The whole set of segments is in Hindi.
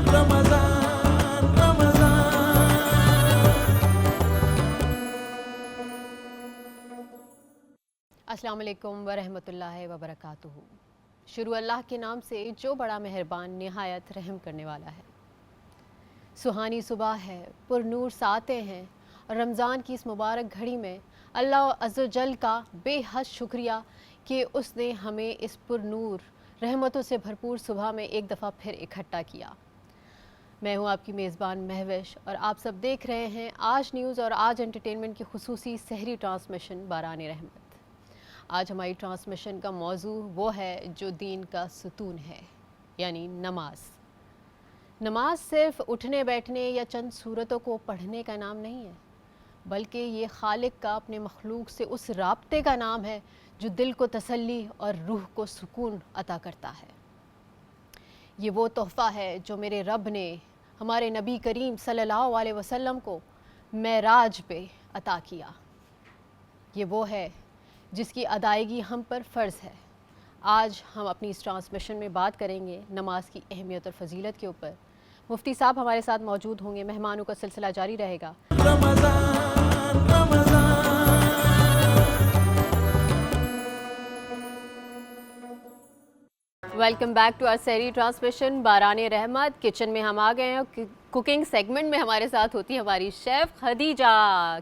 रमज़ान रमज़ान। अस्सलाम वालेकुम वरहमतुल्लाहि वबरकातुहू। शुरू अल्लाह के नाम से जो बड़ा मेहरबान निहायत रहम करने वाला है। सुहानी सुबह है, पुरनूर सातें हैं और रमज़ान की इस मुबारक घड़ी में अल्लाह अज़्ज़वजल का बेहद शुक्रिया कि उसने हमें इस पुरनूर रहमतों से भरपूर सुबह में एक दफ़ा फिर इकट्ठा किया। मैं हूँ आपकी मेज़बान महविश और आप सब देख रहे हैं आज न्यूज़ और आज एंटरटेनमेंट की खुसूसी सहरी ट्रांसमिशन बारान रहमत। आज हमारी ट्रांसमिशन का मौजू वो है जो दीन का सुतून है, यानी नमाज। नमाज सिर्फ उठने बैठने या चंद सूरतों को पढ़ने का नाम नहीं है, बल्कि ये खालिक का अपने मखलूक से उस राब्ते का नाम है जो दिल को तसल्ली और रूह को सुकून अता करता है। ये वो तोहफ़ा है जो मेरे रब ने हमारे नबी करीम सल्लल्लाहु अलैहि वसल्लम को मेराज पे अता किया। ये वो है जिसकी अदायगी हम पर फ़र्ज़ है। आज हम अपनी इस ट्रांसमिशन में बात करेंगे नमाज की अहमियत और फजीलत के ऊपर। मुफ्ती साहब हमारे साथ मौजूद होंगे, मेहमानों का सिलसिला जारी रहेगा। Ramzan Ramzan. Welcome back to our sehri transmission Baran Rahmat. Kitchen में हम आ गए हैं। कुकिंग सेगमेंट में हमारे साथ होती है हमारी शेफ़ खदीजा।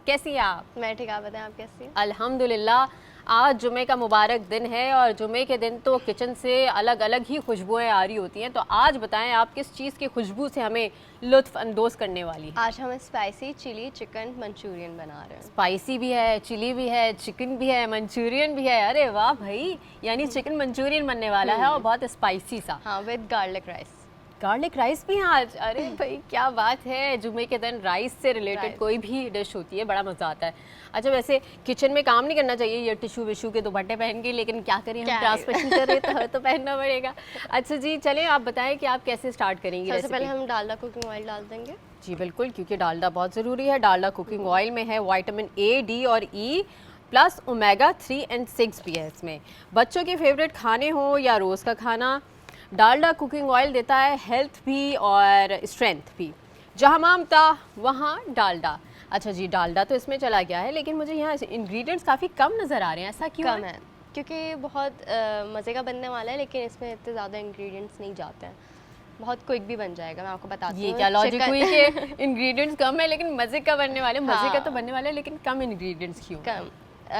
कैसी हैं आप? मैं ठीक, आप बताएं आप कैसी हैं? अल्हम्दुलिल्लाह। आज जुमे का मुबारक दिन है और जुमे के दिन तो किचन से अलग अलग ही खुशबुएं आ रही होती हैं। तो आज बताएं आप किस चीज़ की खुशबू से हमें लुत्फ़ अंदोज़ करने वाली है? आज हम स्पाइसी चिली चिकन मंचूरियन बना रहे हैं। स्पाइसी भी है, चिली भी है, चिकन भी है, मंचूरियन भी है। अरे वाह भाई, यानी चिकन मंचूरियन बनने वाला है और बहुत स्पाइसी सा। हाँ, with garlic rice. Garlic rice भी है आज। अरे भाई क्या बात है, जुमे के दिन राइस से रिलेटेड कोई भी डिश होती है बड़ा मज़ा आता है। अच्छा, वैसे किचन में काम नहीं करना चाहिए ये टिशू विशू के दुपट्टे पहन के, लेकिन क्या करें, हम ट्रांसमिशन कर रहे हैं तो पहनना पड़ेगा। अच्छा जी, चलें आप बताएं कि आप कैसे स्टार्ट करेंगी। सबसे पहले हम डालडा कुकिंग ऑयल डाल देंगे। जी बिल्कुल, क्योंकि डालडा बहुत ज़रूरी है। डालडा कुकिंग ऑयल में है विटामिन ए, डी और ई प्लस ओमेगा 3 और 6 भी है इसमें। बच्चों के फेवरेट खाने हो या रोज़ का खाना, डालडा कुकिंग ऑयल देता है हेल्थ भी और स्ट्रेंथ भी। जहाँ मामता वहाँ डालडा। अच्छा जी, डालडा तो इसमें चला गया है, लेकिन मुझे यहाँ इंग्रेडिएंट्स काफ़ी कम नज़र आ रहे हैं। ऐसा क्यों कम है? क्योंकि बहुत मज़े का बनने वाला है, लेकिन इसमें इतने ज़्यादा इंग्रेडिएंट्स नहीं जाते हैं। बहुत क्विक भी बन जाएगा, मैं आपको बताती हूँ। ये क्या लॉजिक हुई कि इंग्रेडिएंट्स कम है लेकिन मज़े का बनने वाले? मज़े का तो बनने वाला है, लेकिन कम इंग्रेडिएंट्स क्यों? कम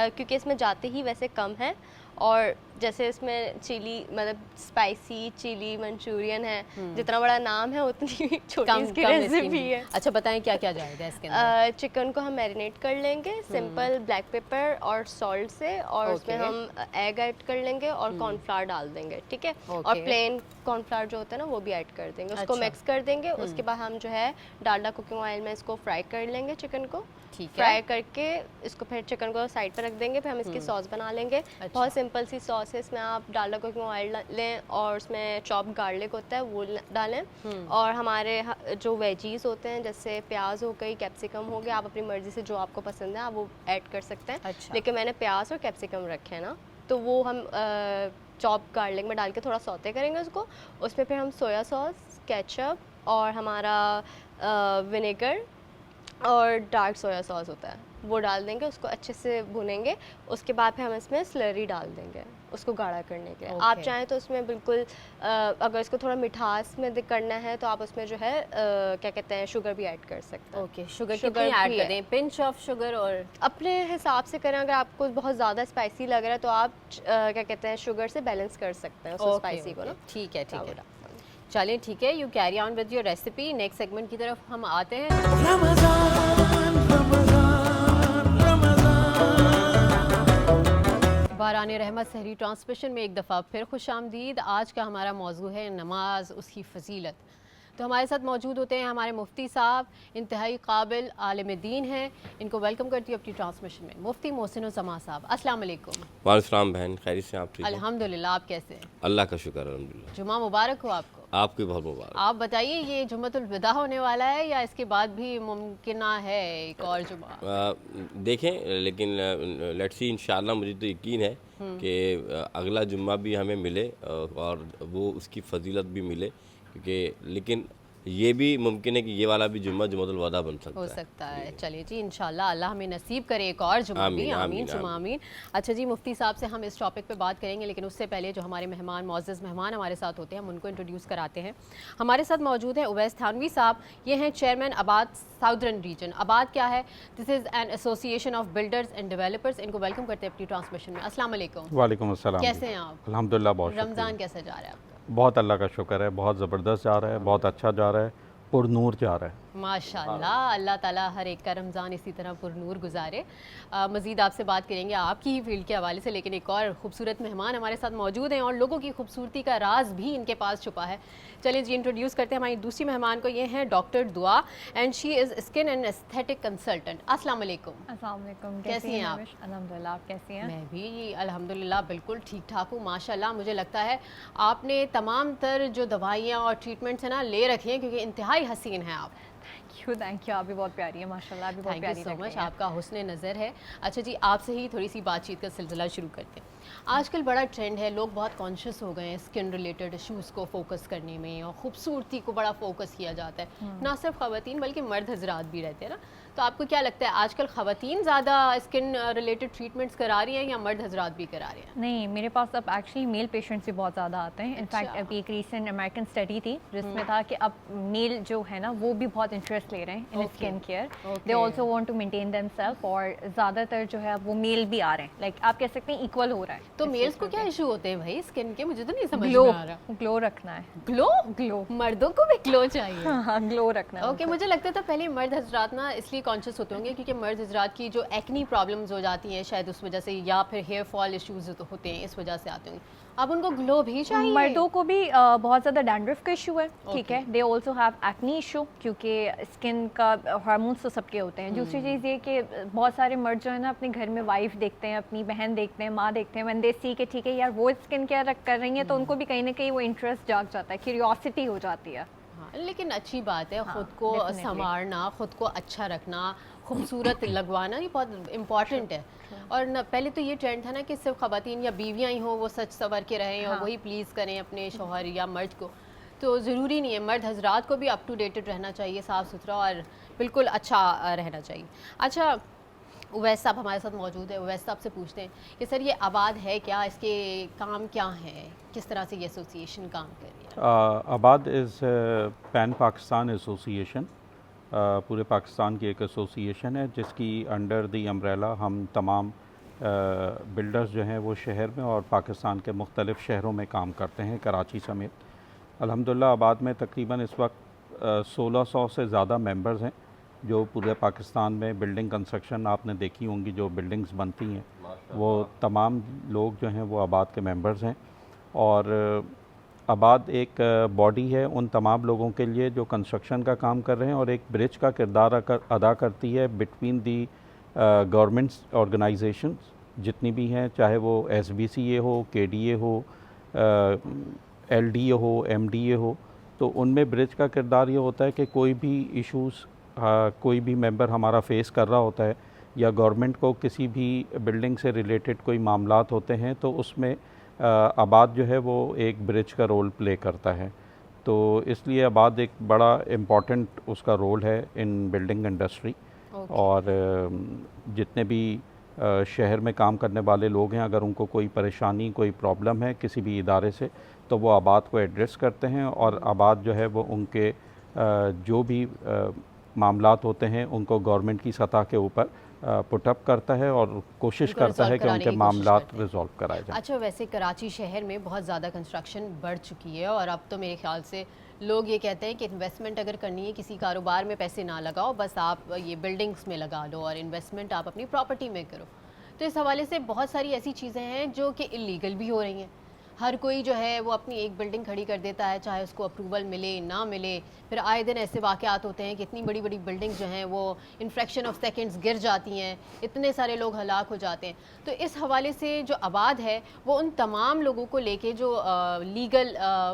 क्योंकि इसमें जाते ही वैसे कम है। और जैसे इसमें चिली मतलब स्पाइसी चिली मंचूरियन है, जितना बड़ा नाम है उतनी छोटी इसकी रेसिपी है। अच्छा बताएं क्या क्या जाएगा इसके अंदर? चिकन को हम मैरिनेट कर लेंगे सिंपल ब्लैक पेपर और सॉल्ट से, और उसमें हम एग ऐड कर लेंगे और कॉर्नफ्लावर डाल देंगे, ठीक है। और प्लेन कॉर्नफ्लावर जो होता है ना वो भी ऐड कर देंगे, उसको मिक्स कर देंगे। उसके बाद हम जो है डालडा कुकिंग ऑयल में इसको फ्राई कर लेंगे चिकन को। फ्राई करके इसको फिर चिकन को साइड पर रख देंगे। फिर हम इसकी सॉस बना लेंगे। बहुत सिंपल सी सॉस है। इसमें आप डालडा कुकिंग ऑयल लें और उसमें चॉप गार्लिक होता है वो डालें। और हमारे जो वेजीज होते हैं जैसे प्याज हो गई, कैप्सिकम हो गया, आप अपनी मर्ज़ी से जो आपको पसंद है आप वो ऐड कर सकते हैं। लेकिन मैंने प्याज और कैप्सिकम रखे हैं ना, तो वो हम चॉप गार्लिक में डाल के थोड़ा सौते करेंगे उसको। उसमें फिर हम सोया सॉस, केचप और हमारा विनेगर और डार्क सोया सॉस होता है वो डाल देंगे, उसको अच्छे से भुनेंगे। उसके बाद फिर हम इसमें स्लरी डाल देंगे उसको गाढ़ा करने के लिए। आप चाहें तो उसमें बिल्कुल अगर इसको थोड़ा मिठास में करना है तो आप उसमें जो है क्या कहते हैं शुगर भी ऐड कर सकते हैं। ओके, शुगर कितनी ऐड कर दें? पिंच ऑफ शुगर और अपने हिसाब से करें। अगर आपको बहुत ज़्यादा स्पाइसी लग रहा है तो आप क्या कहते हैं शुगर से बैलेंस कर सकते हैं उस स्पाइसी को ना। ठीक है ठीक है, चलें ठीक है, you carry on with your recipe. Next segment की तरफ हम आते हैं। रमज़ान रमज़ान रमज़ान। बारान रहमत सहरी ट्रांसमिशन में एक दफ़ा फिर खुश आमदीद। आज का हमारा मौजू है नमाज, उसकी फ़जीलत। तो हमारे साथ मौजूद होते हैं हमारे मुफ्ती साहब, इंतहाई काबिल आलिम दीन हैं। इनको वेलकम करती हूँ अपनी ट्रांसमिशन में। मुफ्ती मोहसिन ज़मा साहब, अस्सलाम वालेकुम। वालेकुम बहन, खैरियत से? आप ठीक हैं? अल्हम्दुलिल्लाह, आप कैसे हैं? अल्लाह का शुक्र अल्हम्दुलिल्लाह। जुमा मुबारक हो आपको। आपकी बहुत मुबारक। आप बताइए, ये जुम्मतुल विदा होने वाला है या इसके बाद भी मुमकिन है एक और जुमा? देखें, लेकिन लेट्स सी, इंशाअल्लाह मुझे तो यकीन है कि अगला जुम्मा भी हमें मिले और वो उसकी फजीलत भी मिले, क्योंकि लेकिन ये भी मुमकिन है कि ये वाला भी जुम्मा जुम्मतुल वदा बन सकता हो है। सकता है। चलिए जी, इंशाल्लाह अल्लाह हमें नसीब करे एक और जुम्मा भी। आमीन, आमीन आमीन, सुमा आमीन। अच्छा जी, मुफ्ती साहब से हम इस टॉपिक पे बात करेंगे, लेकिन उससे पहले जो हमारे मेहमान, मुअज़्ज़ज़ मेहमान हमारे साथ होते हैं, हम उनको इंट्रोड्यूस कराते हैं। हमारे साथ मौजूद हैं उवैस थानवी साहब। ये हैं चेयरमैन आबाद साउदर्न रीजन। आबाद क्या है? This is an association of builders and developers. इनको वेलकम करते हैं अपनी ट्रांसमिशन में। अस्सलाम वालेकुम। वालेकुम अस्सलाम। कैसे हैं आप? अल्हम्दुलिल्लाह, बहुत रमज़ान कैसा जा रहा है आपका? शुक्रिया। बहुत अल्लाह का शुक्र है, बहुत ज़बरदस्त जा रहा है, बहुत अच्छा जा रहा है, पुरनूर जा रहा है। माशाल्लाह, अल्लाह ताला हर एक का रमज़ान इसी तरह पुरनूर गुजारे। मज़ीद आपसे बात करेंगे आपकी ही फील्ड के हवाले से, लेकिन एक और खूबसूरत मेहमान हमारे साथ मौजूद हैं और लोगों की खूबसूरती का राज भी इनके पास छुपा है। चलिए जी, इंट्रोड्यूस करते हैं हमारी दूसरी मेहमान को। ये हैं डॉक्टर दुआ and she is skin and aesthetic consultant. अस्सलाम वालेकुम। अस्सलाम वालेकुम। कैसी हैं आप? अल्हम्दुलिल्लाह, आप कैसी हैं? मैं भी अल्हम्दुलिल्लाह बिल्कुल ठीक ठाक हूँ माशाल्लाह। मुझे लगता है आपने तमाम तर जो दवाइयाँ और ट्रीटमेंट्स हैं ना ले रखी हैं, क्योंकि इंतहाई हसीन हैं आप। Thank you. आप भी बहुत प्यारी है माशाल्लाह, आप भी बहुत थैंक यू प्यारी सो लग मच, रही हैं। आपका हुस्न नज़र है। अच्छा जी, आपसे ही थोड़ी सी बातचीत का सिलसिला शुरू करते हैं। आजकल बड़ा ट्रेंड है, लोग बहुत कॉन्शियस हो गए हैं स्किन रिलेटेड इश्यूज़ को फोकस करने में, और खूबसूरती को बड़ा फोकस किया जाता है। ना सिर्फ ख़वातीन बल्कि मर्द हजरात भी रहते हैं ना। तो आपको क्या लगता है, आजकल ख़वातीन ज़्यादा स्किन रिलेटेड ट्रीटमेंट्स करा रही हैं या मर्द हजरात भी करा रहे हैं? नहीं, मेरे पास अब एक्चुअली मेल पेशेंट्स भी बहुत ज़्यादा आते हैं। इनफैक्ट अच्छा। अभी एक रीसेंट अमेरिकन स्टडी थी जिसमें था कि अब मेल जो है ना वो भी बहुत इंटरेस्ट ले रहे हैं in Okay. Skin care. Okay. They also want to maintain themselves, और ज़्यादातर जो है वो मेल भी आ रहे हैं, लाइक आप कह सकते हैं इक्वल हो रहा है। तो इस मेल्स चीज़ को क्या पे। इशू होते हैं भाई स्किन के? मुझे तो नहीं समझ ग्लो, में आ रहा। ग्लो रखना है। ग्लो? ग्लो, मर्दों को भी ग्लो चाहिए? हाँ, ग्लो रखना है ओके, उनको। मुझे लगता था पहले मर्द हजरात ना इसलिए कॉन्शियस होते होंगे क्योंकि मर्द हजरात की जो एक्नी प्रॉब्लम्स हो जाती हैं शायद उस वजह से, या फिर हेयर फॉल इश्यूज होते हैं इस वजह से आते होंगे। अब उनको ग्लो भी चाहिए? मर्दों को भी बहुत ज़्यादा डैंड्रफ का इशू है, ठीक Okay. है। They also have acne issue, क्योंकि स्किन का हार्मोन्स तो सबके होते हैं। दूसरी चीज़ ये कि बहुत सारे मर्द जो है ना अपने घर में वाइफ देखते हैं, अपनी बहन देखते हैं, माँ देखते हैं, व्हेन दे सी के ठीक है यार वो स्किन केयर कर रही हैं, तो उनको भी कहीं ना कहीं वो इंटरेस्ट जाग जाता है, क्यूरियोसिटी हो जाती है। हाँ, लेकिन अच्छी बात है, हाँ, खुद को definitely. संवारना, खुद को अच्छा रखना, खूबसूरत लगवाना, ये बहुत इम्पॉर्टेंट है। और न, पहले तो ये ट्रेंड था ना कि सिर्फ ख़वातीन या बीवियाँ ही हों वो सच संवर के रहें और हाँ। वही प्लीज़ करें अपने शौहर या मर्द को। तो ज़रूरी नहीं है, मर्द हजरात को भी अप टू डेटेड रहना चाहिए, साफ़ सुथरा और बिल्कुल अच्छा रहना चाहिए। अच्छा, उवैस साहब हमारे साथ मौजूद है। उवैस साहब से पूछते हैं कि सर ये आबाद है क्या, इसके काम क्या हैं, किस तरह से ये एसोसिएशन काम कर रही है? आबाद इज़ पैन पाकिस्तान एसोसिएशन, पूरे पाकिस्तान की एक एसोसिएशन है जिसकी अंडर दी अम्ब्रेला हम तमाम बिल्डर्स जो हैं वो शहर में और पाकिस्तान के मुख्तलिफ़ शहरों में काम करते हैं, कराची समेत। अल्हम्दुलिल्लाह आबाद में तकरीबन इस वक्त 1600 से ज़्यादा मेंबर्स हैं जो पूरे पाकिस्तान में बिल्डिंग कंस्ट्रक्शन आपने देखी होंगी, जो बिल्डिंग्स बनती हैं वो तमाम लोग जो हैं वो आबाद के मेंबर्स हैं। और आबाद एक बॉडी है उन तमाम लोगों के लिए जो कंस्ट्रक्शन का काम कर रहे हैं और एक ब्रिज का किरदार अदा करती है बिटवीन दी गवर्नमेंट्स ऑर्गेनाइजेशंस जितनी भी हैं, चाहे वो SBCA हो, KDA हो, LDA हो, MDA हो। तो उनमें ब्रिज का किरदार ये होता है कि कोई भी इश्यूज़ कोई भी मेंबर हमारा फेस कर रहा होता है या गवर्नमेंट को किसी भी बिल्डिंग से रिलेटेड कोई मामलात होते हैं तो उसमें आबाद जो है वो एक ब्रिज का रोल प्ले करता है। तो इसलिए आबाद एक बड़ा इम्पॉर्टेंट उसका रोल है इन बिल्डिंग इंडस्ट्री। और जितने भी शहर में काम करने वाले लोग हैं, अगर उनको कोई परेशानी, कोई प्रॉब्लम है किसी भी इदारे से, तो वो आबाद को एड्रेस करते हैं और आबाद जो है वो उनके जो भी मामलात होते हैं उनको गवर्नमेंट की सतह के ऊपर पुटअप करता है और कोशिश उनको करता है resolve कि कराने उनके की कोशिश मामलात करते हैं। रिजॉल्व कराए जाएं। अच्छा, वैसे कराची शहर में बहुत ज़्यादा कंस्ट्रक्शन बढ़ चुकी है और अब तो मेरे ख्याल से लोग ये कहते हैं कि इन्वेस्टमेंट अगर करनी है किसी कारोबार में पैसे ना लगाओ, बस आप ये बिल्डिंग्स में लगा लो और इन्वेस्टमेंट आप अपनी प्रॉपर्टी में करो। तो इस हवाले से बहुत सारी ऐसी चीज़ें हैं जो कि इलीगल भी हो रही हैं। हर कोई जो है वो अपनी एक बिल्डिंग खड़ी कर देता है, चाहे उसको अप्रूवल मिले ना मिले। फिर आए दिन ऐसे वाक़यात होते हैं कि इतनी बड़ी बड़ी बिल्डिंग्स जो हैं वो इन फ्रैक्शन ऑफ सेकंड्स गिर जाती हैं, इतने सारे लोग हलाक हो जाते हैं। तो इस हवाले से जो आबाद है वो उन तमाम लोगों को लेके जो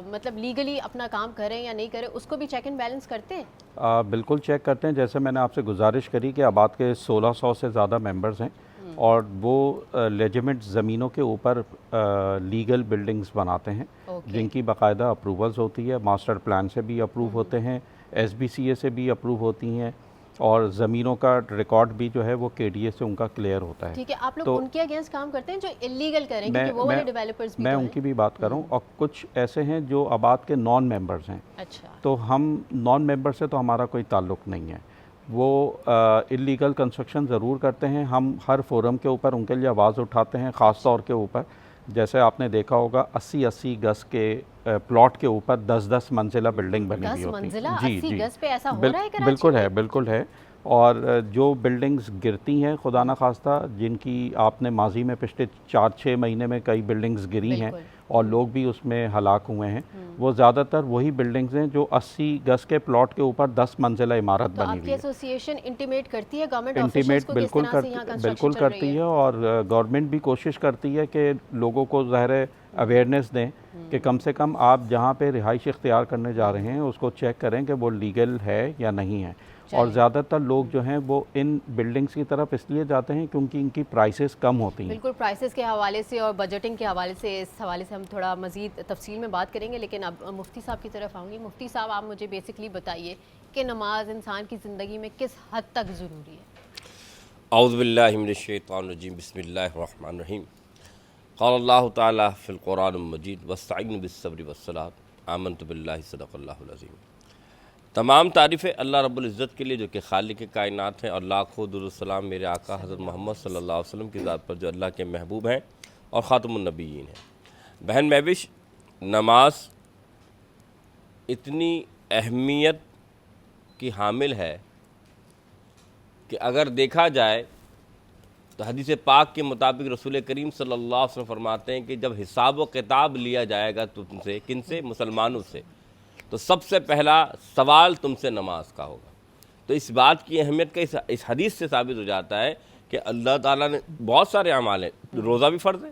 मतलब लीगली अपना काम करें या नहीं करें उसको भी चेक एंड बैलेंस करते हैं। बिल्कुल चेक करते हैं। जैसे मैंने आपसे गुजारिश करी कि आबाद के 1600 से ज़्यादा मेंबर्स हैं और वो लेजिमेट ज़मीनों के ऊपर लीगल बिल्डिंग्स बनाते हैं Okay. जिनकी बाकायदा अप्रूवल्स होती है, मास्टर प्लान से भी अप्रूव होते हैं, SBCA से भी अप्रूव होती हैं और ज़मीनों का रिकॉर्ड भी जो है वो KDA से उनका क्लियर होता है। ठीक है, आप लोग तो उनके अगेंस्ट काम करते हैं जो इलीगल करें, क्योंकि वो वाले डेवलपर्स भी मैं तो हैं। उनकी भी बात कर रहा हूँ, और कुछ ऐसे हैं जो आबाद के नॉन मेंबर्स हैं। अच्छा, तो हम नॉन मेंबर से तो हमारा कोई ताल्लुक़ नहीं है, वो इलीगल कंस्ट्रक्शन ज़रूर करते हैं। हम हर फोरम के ऊपर उनके लिए आवाज़ उठाते हैं, ख़ास तौर के ऊपर जैसे आपने देखा होगा 80-80 गज के प्लॉट के ऊपर 10-10 मंजिला बिल्डिंग बनी हुई 10 होती मंजिला, है। 80 गज पे ऐसा हो रहा है कराची बिल्कुल में? है, बिल्कुल है। और जो बिल्डिंग्स गिरती हैं खुदा न खास्ता, जिनकी आपने माजी में पिछले 4-6 महीने में कई बिल्डिंग्स गिरी हैं और लोग भी उसमें हलाक हुए हैं, वो ज़्यादातर वही बिल्डिंग्स हैं जो 80 गज के प्लॉट के ऊपर 10 मंजिला इमारत तो बनी हुई आपकी है। एसोसिएशन इंटीमेट करती है गवर्नमेंट ऑफिशियल्स इंटीमेट को, किस बिल्कुल तरह से यहाँ कंस्ट्रक्शन बिल्कुल चल करती रही है, और गवर्नमेंट भी कोशिश करती है कि लोगों को ज़ाहिर अवेयरनेस दें कि कम से कम आप जहाँ पे रिहाइश इख्तियार करने जा रहे हैं उसको चेक करें कि वो लीगल है या नहीं है। और ज़्यादातर लोग जो हैं वो इन बिल्डिंग्स की तरफ इसलिए जाते हैं क्योंकि इनकी प्राइसेस कम होती हैं। बिल्कुल, प्राइसेस के हवाले से और बजटिंग के हवाले से, इस हवाले से हम थोड़ा मज़ीद तफसील में बात करेंगे, लेकिन अब मुफ्ती साहब की तरफ आऊँगी। मुफ्ती साहब, आप मुझे बेसिकली बताइए कि नमाज इंसान की ज़िंदगी में किस हद तक ज़रूरी है? औज़ु बिल्लाहि मिनश शैतानिर रजीम, बिस्मिल्लाहिर रहमानिर रहीम। क़ाल अल्लाहु तआला फ़िल क़ुरानिल मजीद वस्तईनु बिस्सब्रि वस्सलात आमनतु बिल्लाहि सदक़ल्लाहुल अज़ीम। तमाम तारीफ़ें अल्लाह रब्बुल इज़्ज़त के लिए जो कि खालिक़ कायनात हैं, और लाखों दुरूद सलाम मेरे आका हज़रत मोहम्मद सल्लल्लाहु अलैहि वसल्लम की ज़ात पर जो अल्लाह के महबूब हैं और ख़ातमुन नबिय्यीन हैं। बहन महविश, नमाज इतनी अहमियत की हामिल है कि अगर देखा जाए तो हदीस पाक के मुताबिक रसूल करीम सल्लल्लाहु अलैहि वसल्लम फरमाते हैं कि जब हिसाब व किताब लिया जाएगा तुमसे, किनसे? मुसलमानों से, तो सबसे पहला सवाल तुमसे नमाज का होगा। तो इस बात की अहमियत का इस हदीस से साबित हो जाता है कि अल्लाह ताला ने बहुत सारे अमाल हैं, रोज़ा भी फ़र्ज़ है,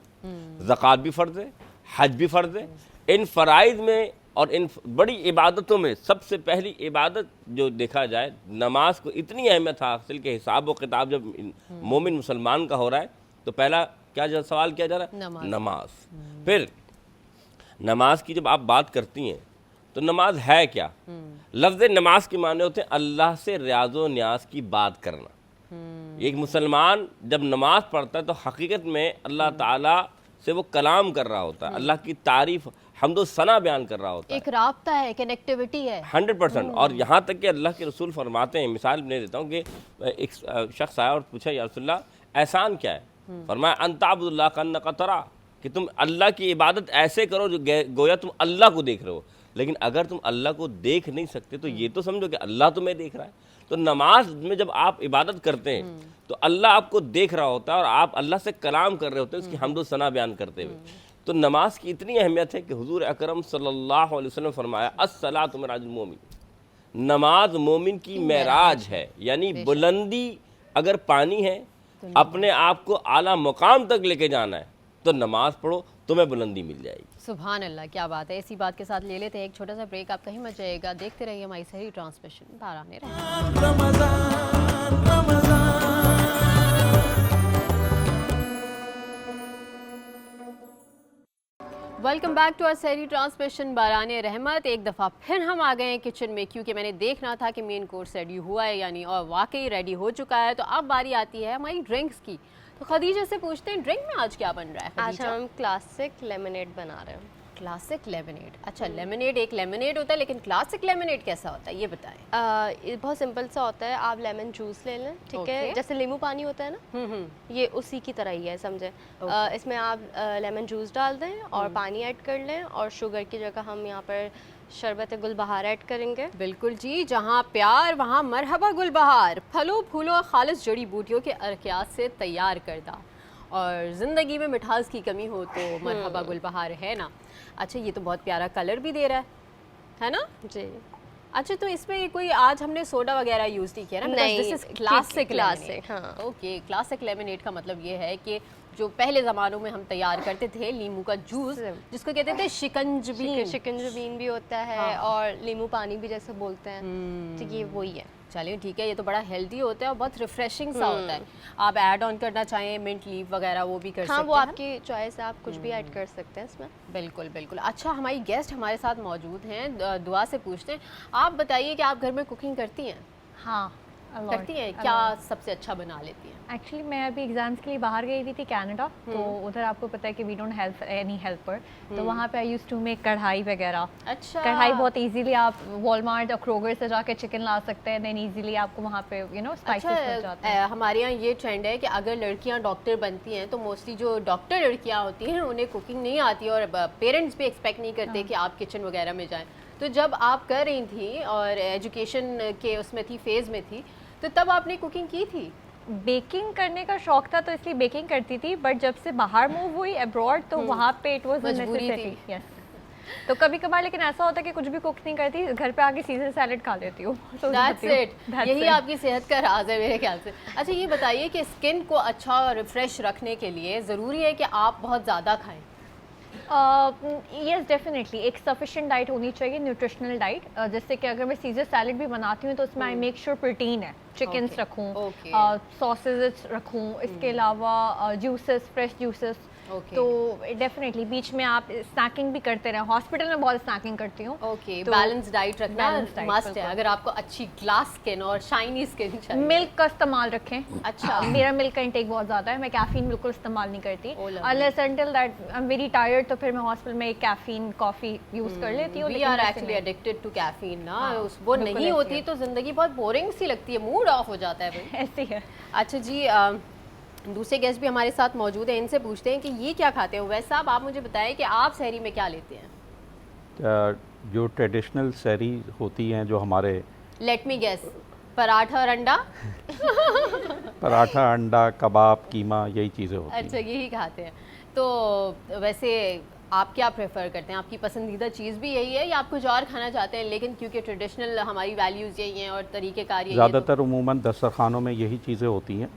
ज़कात भी फ़र्ज़ है, हज भी फ़र्ज़ है। इन फ़राइज़ में और इन बड़ी इबादतों में सबसे पहली इबादत जो देखा जाए, नमाज को इतनी अहमियत हासिल कि हिसाब व किताब जब मोमिन मुसलमान का हो रहा है तो पहला क्या सवाल किया जा रहा है? नमाज। फिर नमाज की जब आप बात करती हैं तो नमाज है क्या? लफ्ज़ नमाज के माने होते हैं अल्लाह से रियाज़ो न्याज की बात करना। एक मुसलमान जब नमाज पढ़ता है तो हकीकत में अल्लाह ताला से वो कलाम कर रहा होता है, अल्लाह की तारीफ़ हम्दो सना बयान कर रहा होता है, एक राब्ता है, कनेक्टिविटी है 100%। और यहाँ तक कि अल्लाह के रसूल फरमाते हैं, मिसाल मैं देता हूँ कि एक शख्स आया और पूछा, या रसूलल्लाह एहसान क्या है? फरमाया अंताबुदुल्लाह कन्नका तरा, कि तुम अल्लाह की इबादत ऐसे करो जो गोया तुम अल्लाह को देख रहे हो। लेकिन अगर तुम अल्लाह को देख नहीं सकते तो ये तो समझो कि अल्लाह तुम्हें देख रहा है। तो नमाज में जब आप इबादत करते हैं तो अल्लाह आपको देख रहा होता है और आप अल्लाह से कलाम कर रहे होते हैं, उसकी हम्दो सना बयान करते हुए। तो नमाज की इतनी अहमियत है कि हुजूर अकरम सल्लल्लाहु अलैहि वसल्लम फरमाया अस्सलातु मिराजुल मोमिन, नमाज मोमिन की मेराज है। यानी बुलंदी अगर पानी है, अपने आप को आला मुकाम तक लेके जाना है तो नमाज पढ़ो, तुम्हें बुलंदी मिल जाएगी। सुभान अल्लाह, क्या बात है। इसी बात के साथ ले लेते हैं एक छोटा सा ब्रेक, आप कहीं मत जाइएगा, देखते रहिए हमारी सही transmission Barane Rahmat. Ramzan Ramzan welcome back to our sehri transmission Barane Rahmat. एक दफ़ा फिर हम आ गए हैं किचन में, क्योंकि मैंने देखना था कि मेन कोर्स रेडी हुआ है यानी, और वाकई रेडी हो चुका है। तो अब बारी आती है हमारी ड्रिंक्स की। तो खदीजा से पूछते हैं, ड्रिंक में आज क्या बन रहा है? आज हम क्लासिक लेमनेड बना रहे हैं। क्लासिक लेमनेड, अच्छा लेमनेड एक लेमनेड होता है, लेकिन क्लासिक लेमनेड कैसा होता है ये बताएं। ये बहुत सिंपल सा होता है, आप लेमन जूस ले लें, ठीक है, Okay. जैसे नींबू पानी होता है ना, ये उसी की तरह ही है, समझे। इसमें आप लेमन जूस डाल दें और पानी ऐड कर लें, और शुगर की जगह हम यहाँ पर शरबत गुलबहार ऐड करेंगे। बिल्कुल जी, जहाँ प्यार वहाँ मरहबा गुलबहार, फलों फूलों और खालिस जड़ी बूटियों के अरकियात से तैयार करदा, और ज़िंदगी में मिठास की कमी हो तो मरहबा गुलबहार है ना। अच्छा, ये तो बहुत प्यारा कलर भी दे रहा है ना जी। अच्छा, तो इसमें कोई आज हमने सोडा वगैरह यूज़ नहीं किया ना? नहीं, दिस इज क्लासिक क्लासिक, हाँ। ओके, क्लासिक लेमनेड का मतलब ये है कि जो पहले ज़मानों में हम तैयार करते थे, नींबू का जूस जिसको कहते थे शिकंजबीन। शिकंजबीन भी होता है हाँ। और नींबू पानी भी जैसे बोलते हैं, तो ये वही है। चलिए ठीक है, ये तो बड़ा हेल्दी होता है और बहुत रिफ्रेशिंग सा होता है। आप ऐड ऑन करना चाहें मिंट लीफ वगैरह वो भी कर हाँ, सकते वो हैं। आपकी चॉइस है, आप कुछ भी ऐड कर सकते हैं इसमें। बिल्कुल बिल्कुल। अच्छा, हमारी गेस्ट हमारे साथ मौजूद हैं, दुआ से पूछते हैं, आप बताइए कि आप घर में कुकिंग करती हैं? हाँ, करती हैं, क्या सबसे अच्छा बना लेती हैं? एक्चुअली मैं अभी एग्जाम्स के लिए बाहर गई हुई थी कनाडा, तो उधर आपको पता है कि we don't help any helper, तो वहाँ पे आई यूज्ड टू मेक कढ़ाई वगैरह। अच्छा, कढ़ाई बहुत इजीली आप वॉलमार्ट और क्रोगर से जाके चिकन ला सकते हैं, देन इजीली आपको वहाँ पे स्पाइसेस मिल जाते हैं। हमारे यहाँ ये ट्रेंड है कि अगर लड़कियाँ डॉक्टर बनती हैं तो मोस्टली जो डॉक्टर लड़कियाँ होती हैं उन्हें कुकिंग नहीं आती और पेरेंट्स भी एक्सपेक्ट नहीं करते कि आप किचन वगैरह में जाएं। तो जब आप कर रही थी और एजुकेशन के उसमें थी, फेज़ में थी, तो तब आपने कुकिंग की थी? बेकिंग करने का शौक था तो इसलिए बेकिंग करती थी, बट जब से बाहर मूव हुई अब्रॉड तो वहाँ पे इट वाज मजबूरी नेसेसिटी। यस, तो कभी कभार लेकिन ऐसा होता है कि कुछ भी कुक नहीं करती, घर पे आके सीजर सैलेड खा लेती हूँ। That's it. यही आपकी सेहत का राज है मेरे ख्याल से। अच्छा, ये बताइए कि स्किन को अच्छा और रिफ्रेश रखने के लिए ज़रूरी है कि आप बहुत ज़्यादा खाएं? यस डेफिनेटली, एक सफिशिएंट डाइट होनी चाहिए, न्यूट्रिशनल डाइट, जिससे कि अगर मैं सीजर सैलेड भी बनाती हूँ तो उसमें आई मेक श्योर प्रोटीन है, चिकन्स रखूँ, सॉसेज रखूँ, इसके अलावा जूसेस, फ्रेश जूसेस। तो डेफिनेटली बीच में आप स्नैकिंग भी करते रहे। हॉस्पिटल में बहुत स्नैकिंग करती हूँ। ओके, बैलेंस डाइट रखना मस्ट है अगर आपको अच्छी ग्लास स्किन और शाइनी स्किन चाहिए। मिल्क का इस्तेमाल रखें। अच्छा, मेरा मिल्क का इंटेक बहुत ज़्यादा है, मैं कैफीन बिल्कुल इस्तेमाल नहीं करती। Unless until that I am very tired, तो फिर मैं हॉस्पिटल में कैफीन कॉफ़ी यूज़ कर लेती हूँ। We are actually addicted to caffeine ना, वो नहीं होती तो ज़िंदगी बहुत बोरिंग सी लगती है, मूड ऑफ हो जाता है भाई। ऐसे है। अच्छा जी, दूसरे गेस्ट भी हमारे साथ मौजूद हैं, इनसे पूछते हैं कि ये क्या खाते हैं। वैसे साहब, आप मुझे बताएं कि आप सहरी में क्या लेते हैं? जो ट्रेडिशनल सहरी होती हैं जो हमारे, लेट मी गेस, पराठा और अंडा? पराठा, अंडा, कबाब, कीमा, यही चीज़ें होती हैं। अच्छा, यही खाते हैं। तो वैसे आप क्या प्रेफर करते हैं? आपकी पसंदीदा चीज़ भी यही है या आप कुछ और खाना चाहते हैं, लेकिन क्योंकि ट्रेडिशनल हमारी वैल्यूज़ यही हैं और तरीक़ेकार यही है? ज़्यादातर उमूमन दस्तरखानों में यही चीज़ें होती हैं,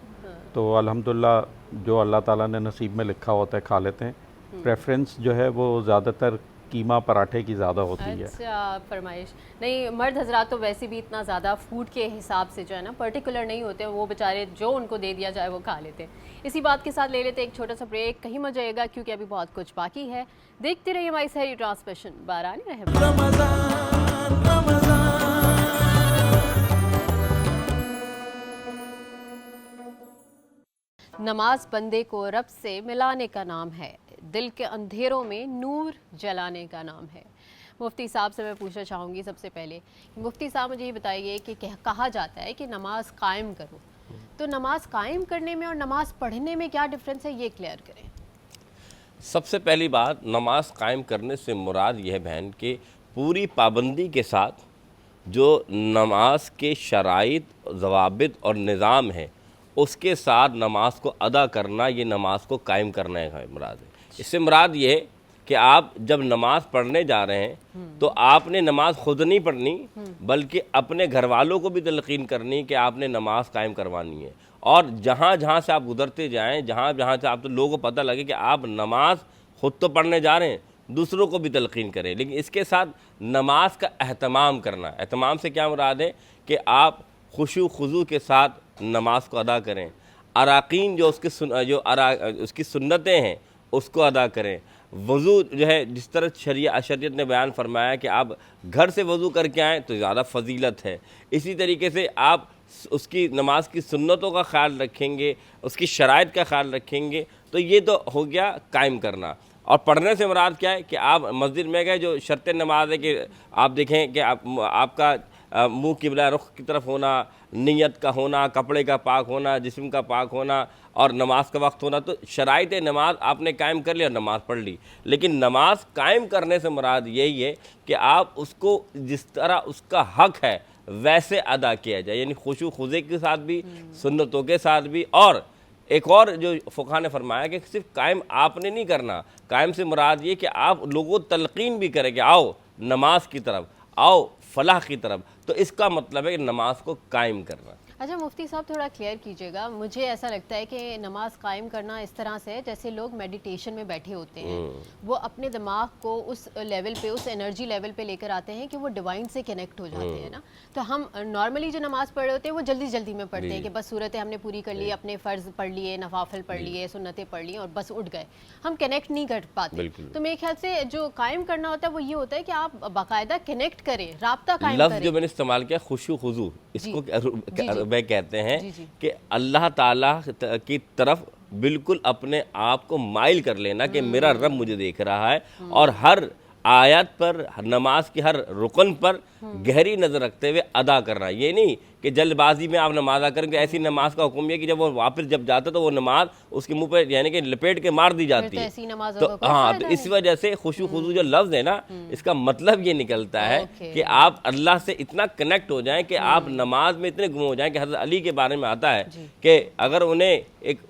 तो अल्हम्दुलिल्लाह जो अल्लाह ताला ने नसीब में लिखा होता है खा लेते हैं। प्रेफरेंस जो है वो ज़्यादातर कीमा पराठे की ज़्यादा होती है। अच्छा, फरमाइश नहीं, मर्द हजरात तो वैसे भी इतना ज़्यादा फूड के हिसाब से जो है ना पर्टिकुलर नहीं होते, वो बेचारे जो उनको दे दिया जाए वो खा लेते हैं। इसी बात के साथ ले लेते एक छोटा सा ब्रेक, कहीं मत जाइएगा क्योंकि अभी बहुत कुछ बाकी है। देखते रहिए हमारी सहरी ट्रांसमिशन बारानी रहमत। रमज़ान रमज़ान नमाज बंदे को रब से मिलाने का नाम है, दिल के अंधेरों में नूर जलाने का नाम है। मुफ्ती साहब से मैं पूछना चाहूँगी सबसे पहले, मुफ्ती साहब मुझे ये बताइए कि कहा जाता है कि नमाज कायम करो, तो नमाज कायम करने में और नमाज पढ़ने में क्या डिफरेंस है, ये क्लियर करें। सबसे पहली बात, नमाज कायम करने से मुराद यह बहन कि पूरी पाबंदी के साथ जो नमाज के शराइत, ज़वाबित और निज़ाम है उसके साथ नमाज को अदा करना, ये नमाज को कायम करना है मुराद है। इससे मुराद ये है कि आप जब नमाज पढ़ने जा रहे हैं तो आपने नमाज खुद नहीं पढ़नी, बल्कि अपने घर वालों को भी तलकीन करनी कि आपने नमाज कायम करवानी है। और जहाँ जहाँ से आप गुजरते जाएं, जहाँ जहाँ से आप तो लोगों को पता लगे कि आप नमाज खुद तो पढ़ने जा रहे हैं, दूसरों को भी तलकीन करें। लेकिन इसके साथ नमाज का एहतमाम करना, एहतमाम से क्या मुराद है कि आप खुशू खुजू के साथ नमाज को अदा करें, अराकीन जो उसकी सुन्नतें हैं उसको अदा करें। वज़ू जो है, जिस तरह शरीयत ने बयान फरमाया कि आप घर से वज़ू करके आएँ तो ज़्यादा फजीलत है, इसी तरीके से आप उसकी नमाज की सुन्नतों का ख्याल रखेंगे, उसकी शराइत का ख्याल रखेंगे, तो ये तो हो गया कायम करना। और पढ़ने से मुराद क्या है कि आप मस्जिद में गए, जो शर्त नमाज है कि आप देखें कि आपका मुँह किबला रुख की तरफ होना, नियत का होना, कपड़े का पाक होना, जिस्म का पाक होना और नमाज का वक्त होना, तो शराइत नमाज आपने कायम कर लिया और नमाज पढ़ ली। लेकिन नमाज कायम करने से मुराद यही है कि आप उसको जिस तरह उसका हक है वैसे अदा किया जाए, यानी खुशू खुजे के साथ भी, सुन्नतों के साथ भी। और एक और जो फ़ुक़हा ने फरमाया कि सिर्फ कायम आपने नहीं करना, कायम से मुराद ये कि आप लोगों को तलकीन भी करें कि आओ नमाज की तरफ आओ, फलाह की तरफ। तो इसका मतलब है कि नमाज को कायम करना। अच्छा मुफ्ती साहब थोड़ा क्लियर कीजिएगा, मुझे ऐसा लगता है कि नमाज कायम करना इस तरह से है जैसे लोग मेडिटेशन में बैठे होते हैं, वो अपने दिमाग को उस लेवल पे, उस एनर्जी लेवल पे लेकर आते हैं कि वो डिवाइन से कनेक्ट हो जाते हैं ना। तो हम नॉर्मली जो नमाज पढ़ रहे होते हैं वो जल्दी जल्दी में पढ़ते हैं कि बस सूरतें हमने पूरी कर ली, अपने फ़र्ज़ पढ़ लिए, नवाफिल पढ़ लिए, सुन्नतें पढ़ ली और बस उठ गए, हम कनेक्ट नहीं कर पाते। तो मेरे ख्याल से जो कायम करना होता है वो ये होता है कि आप बाकायदा कनेक्ट करें, राब्ता कायम लफ्ज़ करें। जो मैंने इस्तेमाल किया खुशू खुजू, इसको वे कहते हैं जी, जी। कि अल्लाह ताला की तरफ बिल्कुल अपने आप को माइल कर लेना कि मेरा रब मुझे देख रहा है, और हर आयत पर, नमाज के हर रुकन पर गहरी नज़र रखते हुए अदा करना। ये नहीं कि जल्दबाजी में आप नमाज अदा करेंगे। ऐसी नमाज का हुक्म है कि जब वो वापस जब जाता तो वो नमाज उसके मुंह पे यानी कि लपेट के मार दी जाती है। तो हाँ, तो इस वजह से खुशू खुजू जो लफ्ज़ है ना, इसका मतलब ये निकलता है कि आप अल्लाह से इतना कनेक्ट हो जाएं कि आप नमाज में इतने गुम हो जाएं कि हज़रत अली के बारे में आता है कि अगर उन्हें एक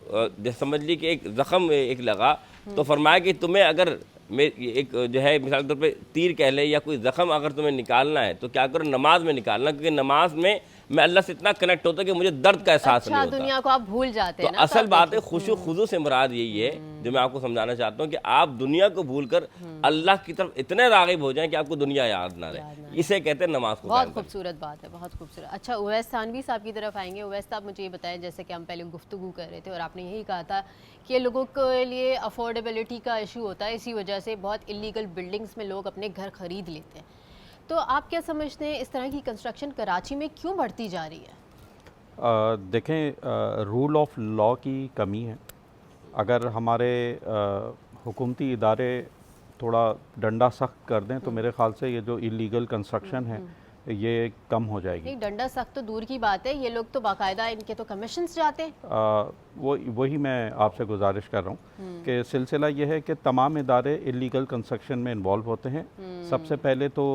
समझ ली कि एक ज़ख़म एक लगा, तो फरमाया कि तुम्हें अगर एक जो है मिसाल के तौर पे तीर कह ले या कोई ज़ख़म अगर तुम्हें निकालना है तो क्या करो, नमाज में निकालना, क्योंकि नमाज में मैं अल्लाह से इतना कनेक्ट होता कि मुझे दर्द का एहसास नहीं होता। दुनिया को आप भूल जाते हैं तो ना। असल बात है खुशू खुजू से मुराद यही है जो मैं आपको समझाना चाहता हूँ कि आप दुनिया को भूलकर अल्लाह की तरफ इतने राग़िब हो जाएं कि आपको दुनिया याद ना रहे। इसे कहते हैं नमाज को। बहुत खूबसूरत बात है, बहुत खूबसूरत। अच्छा उवैस थानवी साहब की तरफ आएंगे। उवैस साहब मुझे ये बताएं, जैसे कि हम पहले गुफ्तगू कर रहे थे और आपने यही कहा था कि लोगों के लिए अफोर्डेबिलिटी का इशू होता है, इसी वजह से बहुत इलीगल बिल्डिंग्स में लोग अपने घर खरीद लेते हैं। तो आप क्या समझते हैं इस तरह की कंस्ट्रक्शन कराची में क्यों बढ़ती जा रही है? देखें, रूल ऑफ लॉ की कमी है। अगर हमारे हुकूमती इदारे थोड़ा डंडा सख्त कर दें तो मेरे ख्याल से ये जो इलीगल कंस्ट्रक्शन है ये कम हो जाएगी। नहीं, डंडा सख्त तो दूर की बात है, ये लोग तो बाकायदा इनके तो कमीशंस जाते हैं। वही मैं आपसे गुजारिश कर रहा हूँ कि सिलसिला ये है कि तमाम इदारे इलीगल कंस्ट्रक्शन में इन्वॉल्व होते हैं। सबसे पहले तो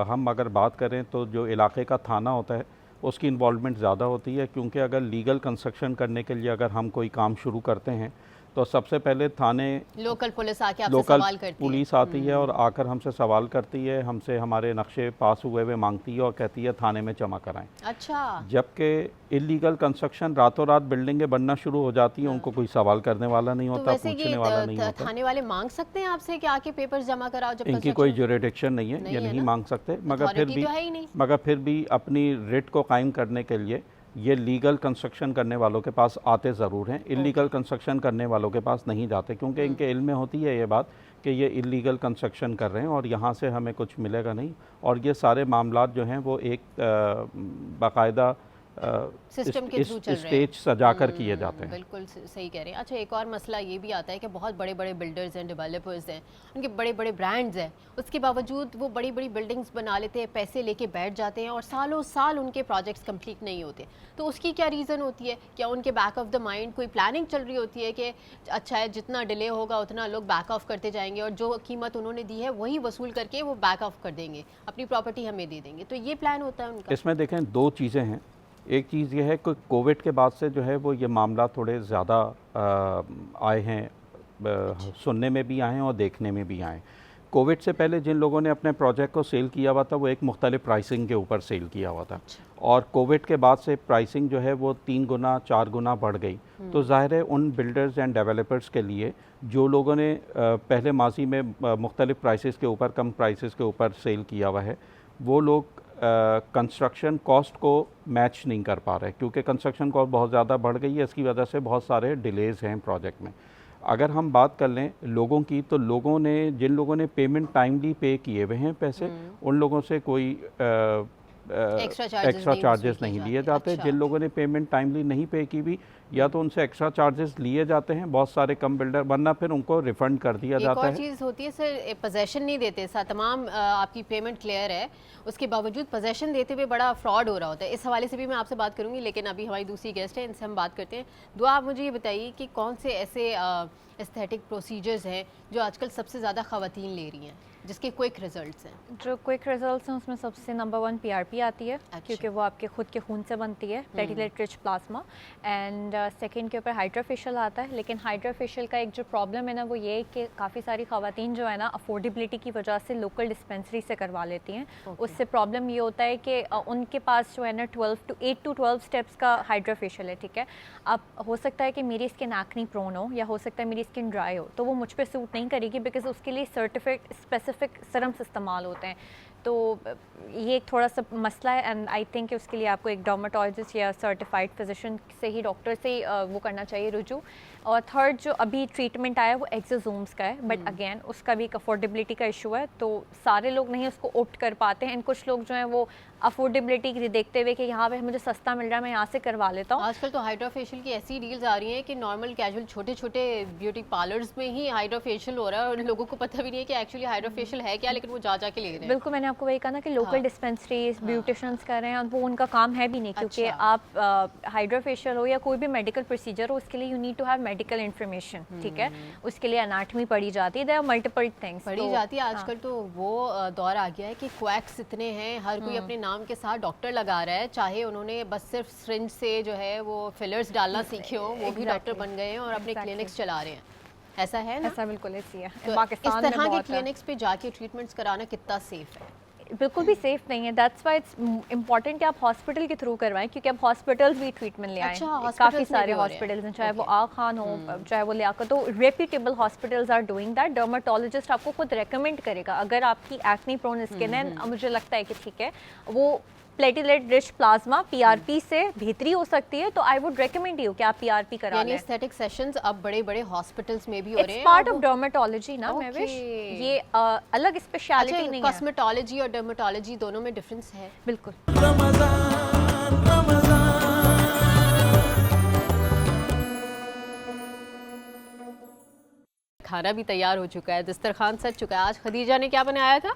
हम अगर बात करें तो जो इलाके का थाना होता है उसकी इन्वॉल्वमेंट ज़्यादा होती है, क्योंकि अगर लीगल कंस्ट्रक्शन करने के लिए अगर हम कोई काम शुरू करते हैं तो सबसे पहले थाने लोकल पुलिस आके आपसे सवाल करती है। पुलिस आती है और आकर हमसे सवाल करती है, हमसे हमारे नक्शे पास हुए हुए मांगती है और कहती है थाने में जमा कराएं। अच्छा। जबकि इलीगल कंस्ट्रक्शन रातों रात बिल्डिंगें बनना शुरू हो जाती हैं, उनको कोई सवाल करने वाला नहीं होता, पूछने वाला नहीं होता। थाने वाले मांग सकते हैं आपसे कि आके पेपर्स जमा कराओ? जब इनकी कोई ज्यूरिडिक्शन नहीं है, ये नहीं मांग सकते, मगर फिर भी अपनी रिट को कायम करने के लिए ये लीगल कंस्ट्रक्शन करने वालों के पास आते ज़रूर हैं, इलीगल कंस्ट्रक्शन करने वालों के पास नहीं जाते, क्योंकि इनके इल्म में होती है ये बात कि ये इलीगल कंस्ट्रक्शन कर रहे हैं और यहाँ से हमें कुछ मिलेगा नहीं। और ये सारे मामलात जो हैं वो एक बाकायदा सिस्टम के थ्रू चल रहे हैं, स्टेज सजाकर किए जाते हैं। बिल्कुल सही कह रहे हैं। अच्छा एक और मसला ये भी आता है कि बहुत बड़े बड़े बिल्डर्स हैं, डेवलपर्स हैं, उनके बड़े बड़े ब्रांड्स हैं, उसके बावजूद वो बड़ी बड़ी बिल्डिंग्स बना लेते हैं, पैसे लेके बैठ जाते हैं और सालों साल उनके प्रोजेक्ट्स कंप्लीट नहीं होते। तो उसकी क्या रीज़न होती है? क्या उनके बैक ऑफ द माइंड कोई प्लानिंग चल रही होती है कि अच्छा है जितना डिले होगा उतना लोग बैक ऑफ करते जाएंगे और जो कीमत उन्होंने दी है वही वसूल करके वो बैक ऑफ कर देंगे, अपनी प्रॉपर्टी हमें दे देंगे? तो ये प्लान होता है उनका? इसमें देखें दो चीज़ें हैं। एक चीज़ ये है कि कोविड के बाद से जो है वो ये मामला थोड़े ज़्यादा आए हैं, सुनने में भी आए हैं और देखने में भी आए। कोविड से पहले जिन लोगों ने अपने प्रोजेक्ट को सेल किया हुआ था वो एक मुख्तलिफ प्राइसिंग के ऊपर सेल किया हुआ था, और कोविड के बाद से प्राइसिंग जो है वो 3 गुना 4 गुना बढ़ गई। तो ज़ाहिर है उन बिल्डर्स एंड डेवलपर्स के लिए जो लोगों ने पहले माजी में मुख्तलिफ प्राइसेस के ऊपर, कम प्राइसेस के ऊपर सेल किया हुआ है, वो लोग कंस्ट्रक्शन कॉस्ट को मैच नहीं कर पा रहे, क्योंकि कंस्ट्रक्शन कॉस्ट बहुत ज़्यादा बढ़ गई है। इसकी वजह से बहुत सारे डिलेज़ हैं प्रोजेक्ट में। अगर हम बात कर लें लोगों की, तो लोगों ने जिन लोगों ने पेमेंट टाइमली पे किए हुए हैं पैसे, उन लोगों से कोई एक्स्ट्रा चार्जेस नहीं लिए जाते। जिन लोगों ने पेमेंट टाइमली नहीं पे की भी, या तो उनसे एक्स्ट्रा चार्जेस लिए जाते हैं बहुत सारे कम बिल्डर, वरना फिर उनको रिफंड कर दिया जाता है। एक और चीज़ होती है सर, पोजेसन नहीं देते, तमाम आपकी पेमेंट क्लियर है, उसके बावजूद पोजेसन देते हुए बड़ा फ्रॉड हो रहा होता है। इस हवाले से भी मैं आपसे बात करूंगी, लेकिन अभी हमारी दूसरी गेस्ट है, इनसे हम बात करते हैं। दुआ आप मुझे ये बताइए कि कौन से ऐसे एस्थेटिक प्रोसीजर्स हैं जो आजकल सबसे ज़्यादा ख़वातीन ले रही हैं, जिसके क्विक रिजल्ट्स हैं? जो क्विक रिजल्ट्स हैं उसमें सबसे नंबर 1 PRP आती है, क्योंकि वो आपके खुद के खून से बनती है, platelet rich plasma. And second के ऊपर हाइड्रोफेशियल आता है। लेकिन हाइड्रोफेशियल का एक जो प्रॉब्लम है ना वो ये है कि काफ़ी सारी ख़वातीन जो है ना अफोर्डेबिलिटी की वजह से लोकल डिस्पेंसरी से करवा लेती हैं। उससे प्रॉब्लम ये होता है कि उनके पास जो है ना 8 to 12 स्टेप्स का हाइड्रोफेशियल है, ठीक है। अब हो सकता है कि मेरी स्किन एक्ने प्रोन हो या हो सकता है मेरी स्किन ड्राई हो, तो वो मुझ पे सूट नहीं करेगी, बिकॉज उसके लिए सर्टिफिकेट स्पेसिफिक सरम्स इस्तेमाल होते हैं। तो ये एक थोड़ा सा मसला है एंड आई थिंक उसके लिए आपको एक डर्माटोलॉजिस्ट या सर्टिफाइड फिजिशियन से ही, डॉक्टर से ही वो करना चाहिए रुजू। और थर्ड जो अभी ट्रीटमेंट आया वो एक्सोसोम्स का है, बट अगेन उसका भी एक अफोर्डेबिलिटी का इशू है, तो सारे लोग नहीं उसको ऑप्ट कर पाते हैं। एंड कुछ लोग जो हैं वो अफोर्डेबिलिटी देखते हुए कि यहाँ पे मुझे सस्ता मिल रहा है मैं यहाँ से करवा लेता हूँ। आजकल तो हाइड्रोफेशियल की ऐसी डील्स आ रही हैं कि नॉर्मल कैजुअल छोटे छोटे ब्यूटी पार्लर्स में ही हाइड्रोफेशियल हो रहा है और लोगों को पता भी नहीं है कि एक्चुअली हाइड्रोफेशियल है क्या, लेकिन वो जा के ले रहे हैं। बिल्कुल, मैंने आपको वही कहा ना कि लोकल डिस्पेंसरीज ब्यूटिशियंस कर रहे हैं, वो उनका काम है भी नहीं, क्योंकि आप हाइड्रोफेशियल हो या कोई भी मेडिकल प्रोसीजर हो उसके लिए you need to have medical information, ठीक है। उसके लिए एनाटॉमी पढ़ी जाती है, देयर आर मल्टीपल थिंग्स पढ़ी जाती है। आजकल तो वो दौर आ गया है कि क्वैक्स इतने हैं, हर कोई अपने नाम के साथ डॉक्टर लगा रहा है, चाहे उन्होंने बस सिर्फ सिरिंज से जो है वो फिलर्स डालना सीखे हो, वो भी डॉक्टर बन गए हैं और अपने क्लिनिक्स चला रहे हैं। ऐसा है ना? ऐसा बिल्कुल ऐसी है। तो पाकिस्तान इस तरह में के बहुत है। क्लिनिक्स पे जाके ट्रीटमेंट्स कराना कितना सेफ है? बिल्कुल भी सेफ नहीं है। दैट्स व्हाई इट्स इम्पॉर्टेंट कि आप हॉस्पिटल के थ्रू करवाएं, क्योंकि अब हॉस्पिटल्स भी ट्रीटमेंट ले आए अच्छा, हैं। hospitals काफ़ी में सारे भी हो रहे हैं। हॉस्पिटल्स हैं, चाहे वो आ खान हो, चाहे वो लियाकत हो, reputable hospitals are doing that. Dermatologist आपको खुद रेकमेंड करेगा अगर आपकी एक्ने प्रोन स्किन है, मुझे लगता है कि ठीक है वो प्लेटलेट रिच प्लाज्मा PRP से बेहतरी हो सकती है, तो आई वुड रेकमेंड यू कि आप PRP करा यानी लें। एस्थेटिक सेशंस अब बड़े-बड़े हॉस्पिटल्स में भी हो रहे इट्स हैं। पार्ट ऑफ डर्माटोलॉजी ना, मैं Okay. विश ये अलग स्पेशलिटी अच्छा, नहीं है। कॉस्मेटोलॉजी और डर्मेटोलॉजी दोनों में डिफरेंस है? बिल्कुल। रमजान रमजान खाना भी तैयार हो चुका है, दस्तरखान सज चुका है। आज खदीजा ने क्या बनाया था?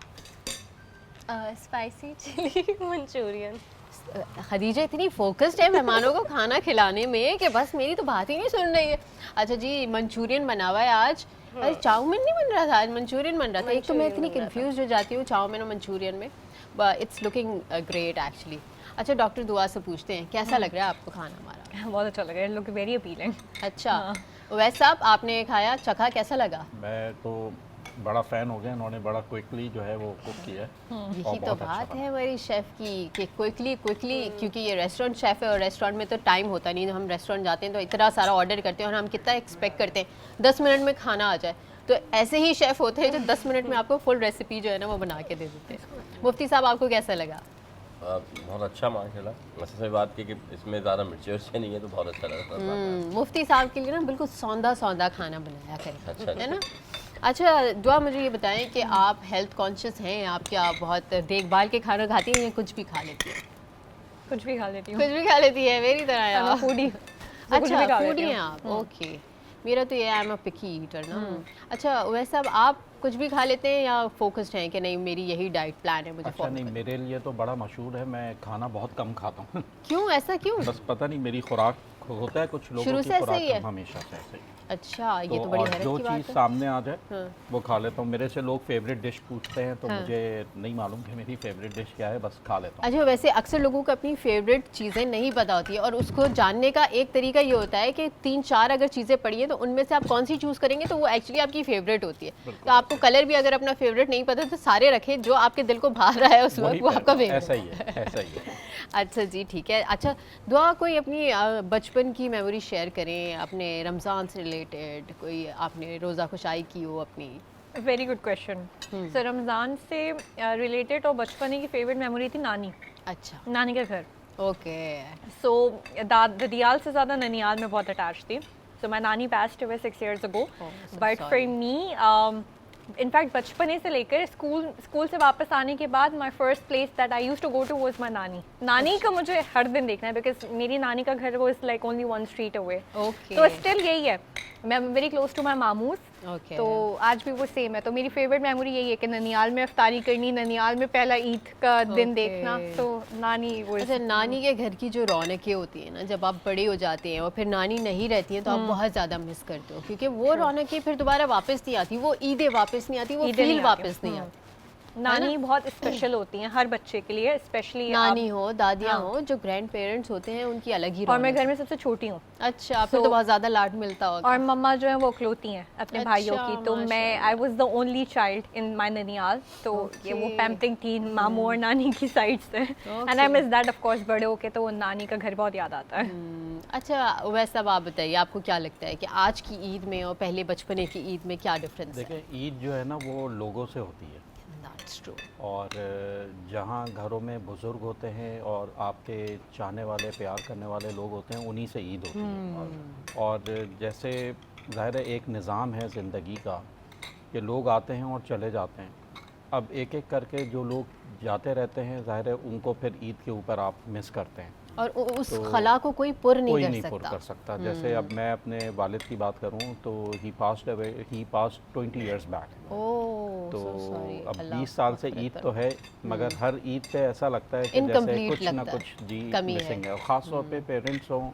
Spicy chilli Manchurian. खदीजा इतनी फोकस्ड है मेहमानों को खाना खिलाने में कि बस मेरी तो बात ही नहीं सुन रही है। अच्छा जी, मंचूरियन बना हुआ है आज। अरे चाउमीन नहीं बन रहा था आज, मंचूरियन बन रहा था। एक तो मैं इतनी कंफ्यूज हो जाती हूँ चाउमीन और मंचूरियन में, but it's looking great actually. अच्छा, डॉक्टर दुआ से पूछते हैं कैसा लग रहा है आपको खाना हमारा? बहुत अच्छा लगा, लुक वेरी अपीलिंग। अच्छा, वैसे आप आपने खाया, चखा, कैसा लगा? मैं तो बड़ा फ़ैन हो गया, इन्होंने बड़ा क्विकली जो है वो कुक किया है। यही तो बात है हमारी शेफ़ की कि क्विकली क्योंकि ये रेस्टोरेंट शेफ़ है और रेस्टोरेंट में तो टाइम होता नहीं। हम रेस्टोरेंट जाते हैं तो इतना सारा ऑर्डर करते हैं और हम कितना एक्सपेक्ट करते हैं 10 मिनट में खाना आ जाए। तो ऐसे ही शेफ़ होते हैं जो 10 मिनट में आपको फुल रेसिपी जो है ना वो बना के दे देते हैं। मुफ्ती साहब, आपको कैसा लगा? बहुत अच्छा माशाल्लाह। वैसे सही बात की कि इसमें ज़्यादा मिर्ची नहीं है तो बहुत अच्छा लगा। मुफ्ती साहब के लिए ना बिल्कुल सौंदा खाना बनाया करें, अच्छा। है ना? अच्छा दुआ, मुझे ये बताएं कि आप हेल्थ कॉन्शियस हैं, आप क्या बहुत देखभाल के खाना खाती हैं या कुछ भी खा लेती हैं? कुछ भी खा लेती हूँ। कुछ भी खा लेती है, मेरी तरह यार। फूडी। अच्छा, फूडी हैं आप? ओके, मेरा तो ये I am a picky eater ना। अच्छा, वैसे अब आप कुछ भी खा लेते हैं या फोकस्ड हैं कि नहीं मेरी यही डाइट प्लान है मुझे अच्छा follow नहीं, करना है? मेरे लिए तो बड़ा मशहूर है, मैं खाना बहुत कम खाता हूँ। क्यों, ऐसा क्यों? बस पता नहीं, मेरी खुराक होता है कुछ लोगों शुरू की से ऐसा खुराक ही है? हमेशा से ऐसे ही। अच्छा, ये तो बड़ी और हैरत जो की बात चीज़ है। सामने आ जाए हाँ। वो खा लेता हूँ। मेरे से लोग फेवरेट डिश पूछते हैं तो हाँ। मुझे नहीं मालूम कि मेरी फेवरेट डिश क्या है, बस खा लेता हूँ। अच्छा, वैसे अक्सर लोगों को अपनी फेवरेट चीज़ें नहीं पता होती है और उसको जानने का एक तरीका ये होता है कि 3-4 अगर चीज़ें पड़ी हैं तो उनमें से आप कौन सी चूज़ करेंगे तो वो एक्चुअली आपकी फेवरेट होती है। तो आपको कलर भी अगर अपना फेवरेट नहीं पता तो सारे रखें, जो आपके दिल को भा रहा है उस वही वक्त वो आपका पहनना, फेवरेट। ऐसा ही है, ऐसा ही है। अच्छा जी, ठीक है। अच्छा दुआ, कोई अपनी बचपन की मेमोरी शेयर करें, अपने रमज़ान से रिलेटेड, कोई आपने रोज़ा खुशाई की हो अपनी? Very good question. So Ramzan से रिलेटेड और बचपन की फेवरेट मेमोरी थी नानी, अच्छा, नानी का घर। ओके। सो ददियाल से ज़्यादा ननियाल में बहुत अटैच थी। सो माई नानी passed away 6 years ago, so but sorry. For me in fact बचपने से लेकर स्कूल से वापस आने के बाद my first place that I use to go to was my नानी का मुझे हर दिन देखना है, बिकॉज मेरी नानी का घर वो is like only 1 street away। Okay, तो स्टिल यही है, मैं वेरी क्लोज टू माई मामूस। ओके। तो आज भी वो सेम है। तो मेरी फेवरेट मेमोरी यही है कि ननियाल में इफ्तारी करनी, ननियाल में पहला ईद का दिन Okay. देखना। तो नानी वो अच्छा, नानी के घर की जो रौनकें होती हैं ना, जब आप बड़े हो जाते हैं और फिर नानी नहीं रहती हैं तो आप बहुत ज़्यादा मिस करते हो, क्योंकि वो रौनकें फिर दोबारा वापस नहीं आती, वो ईदें वापस नहीं आती, वो ईदें फील नहीं आती। वापस नहीं आती। नानी बहुत स्पेशल होती हैं हर बच्चे के लिए, स्पेशली नानी हो, दादियाँ हाँ। हो, जो ग्रैंड पेरेंट्स होते हैं उनकी अलग ही और मैं रौनक घर में सबसे छोटी हूँ है। अच्छा, फिर तो बहुत ज़्यादा लाड मिलता होगा। और मम्मा जो है वो अकलौती हैं अपने अच्छा, भाइयों की, तो मैं माशाल्लाह। I was the only child in my ननियाल, तो ये वो Okay. पैम्परिंग थी मामू और नानी की साइड से, and I miss that of course. बड़े होके तो वो नानी का घर बहुत याद आता है। अच्छा, वैसे अब आप बताइए, आपको क्या लगता है कि आज की ईद में और पहले बचपने की ईद में क्या डिफरेंस है? देखिए, ईद जो है ना वो लोगों से होती है, That's true. और जहाँ घरों में बुज़ुर्ग होते हैं और आपके चाहने वाले, प्यार करने वाले लोग होते हैं, उन्हीं से ईद होती है। और जैसे ज़ाहिर है एक निज़ाम है ज़िंदगी का कि लोग आते हैं और चले जाते हैं। अब एक एक करके जो लोग जाते रहते हैं, ज़ाहिर है उनको फिर ईद के ऊपर आप मिस करते हैं। और उस तो खला को कोई पुर नहीं कोई कर नहीं सकता। पुर कर सकता। जैसे अब मैं अपने वालिद की बात करूं तो ही पास्ड 20 इयर्स बैक। ओह, तो so sorry. अब अल्लाह 20 साल से मग़फ़िरत ईद करो। तो है, मगर हर ईद पे ऐसा लगता है कि जैसे Incomplete कुछ ना लगता है, कुछ जी कमी है। मिसिंग है। और ख़ास तौर पे पेरेंट्स हों,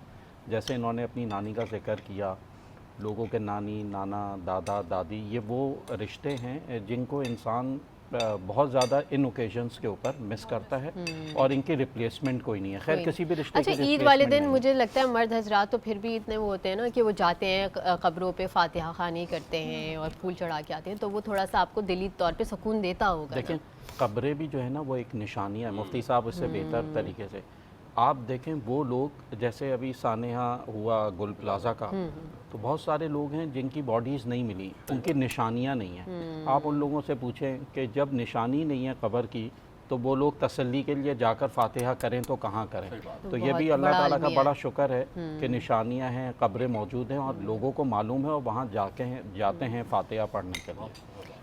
जैसे इन्होंने अपनी नानी का जिक्र किया, लोगों के नानी, नाना, दादा, दादी, ये वो रिश्ते हैं जिनको इंसान बहुत ज़्यादा इन ओकेजन्स के ऊपर मिस करता है, और इनकी रिप्लेसमेंट कोई नहीं है। खैर, किसी भी रिश्ते अच्छा, की ईद वाले replacement दिन नहीं है। मुझे लगता है मर्द हजरात तो फिर भी इतने वो होते हैं ना कि वो जाते हैं कब्रों पे फातिहा खानी करते हैं और फूल चढ़ा के आते हैं, तो वो थोड़ा सा आपको दिली तौर पे सुकून देता होगा ना? देखें, कब्रें भी जो है ना वो एक निशानी है। मुफ्ती साहब इससे बेहतर तरीके से आप देखें, वो लोग जैसे अभी सानेहा हुआ गुल प्लाजा का, तो बहुत सारे लोग हैं जिनकी बॉडीज़ नहीं मिली, उनकी निशानियां नहीं हैं। आप उन लोगों से पूछें कि जब निशानी नहीं है कब्र की, तो वो लोग तसल्ली के लिए जाकर फातिहा करें तो कहाँ करें? तो ये भी बहुत अल्लाह बड़ा ताला का अलमिया बड़ा शुक्र है कि निशानियां हैं, कब्रें मौजूद हैं, और लोगों को मालूम है और वहाँ जाते हैं फातिहा पढ़ने के लिए।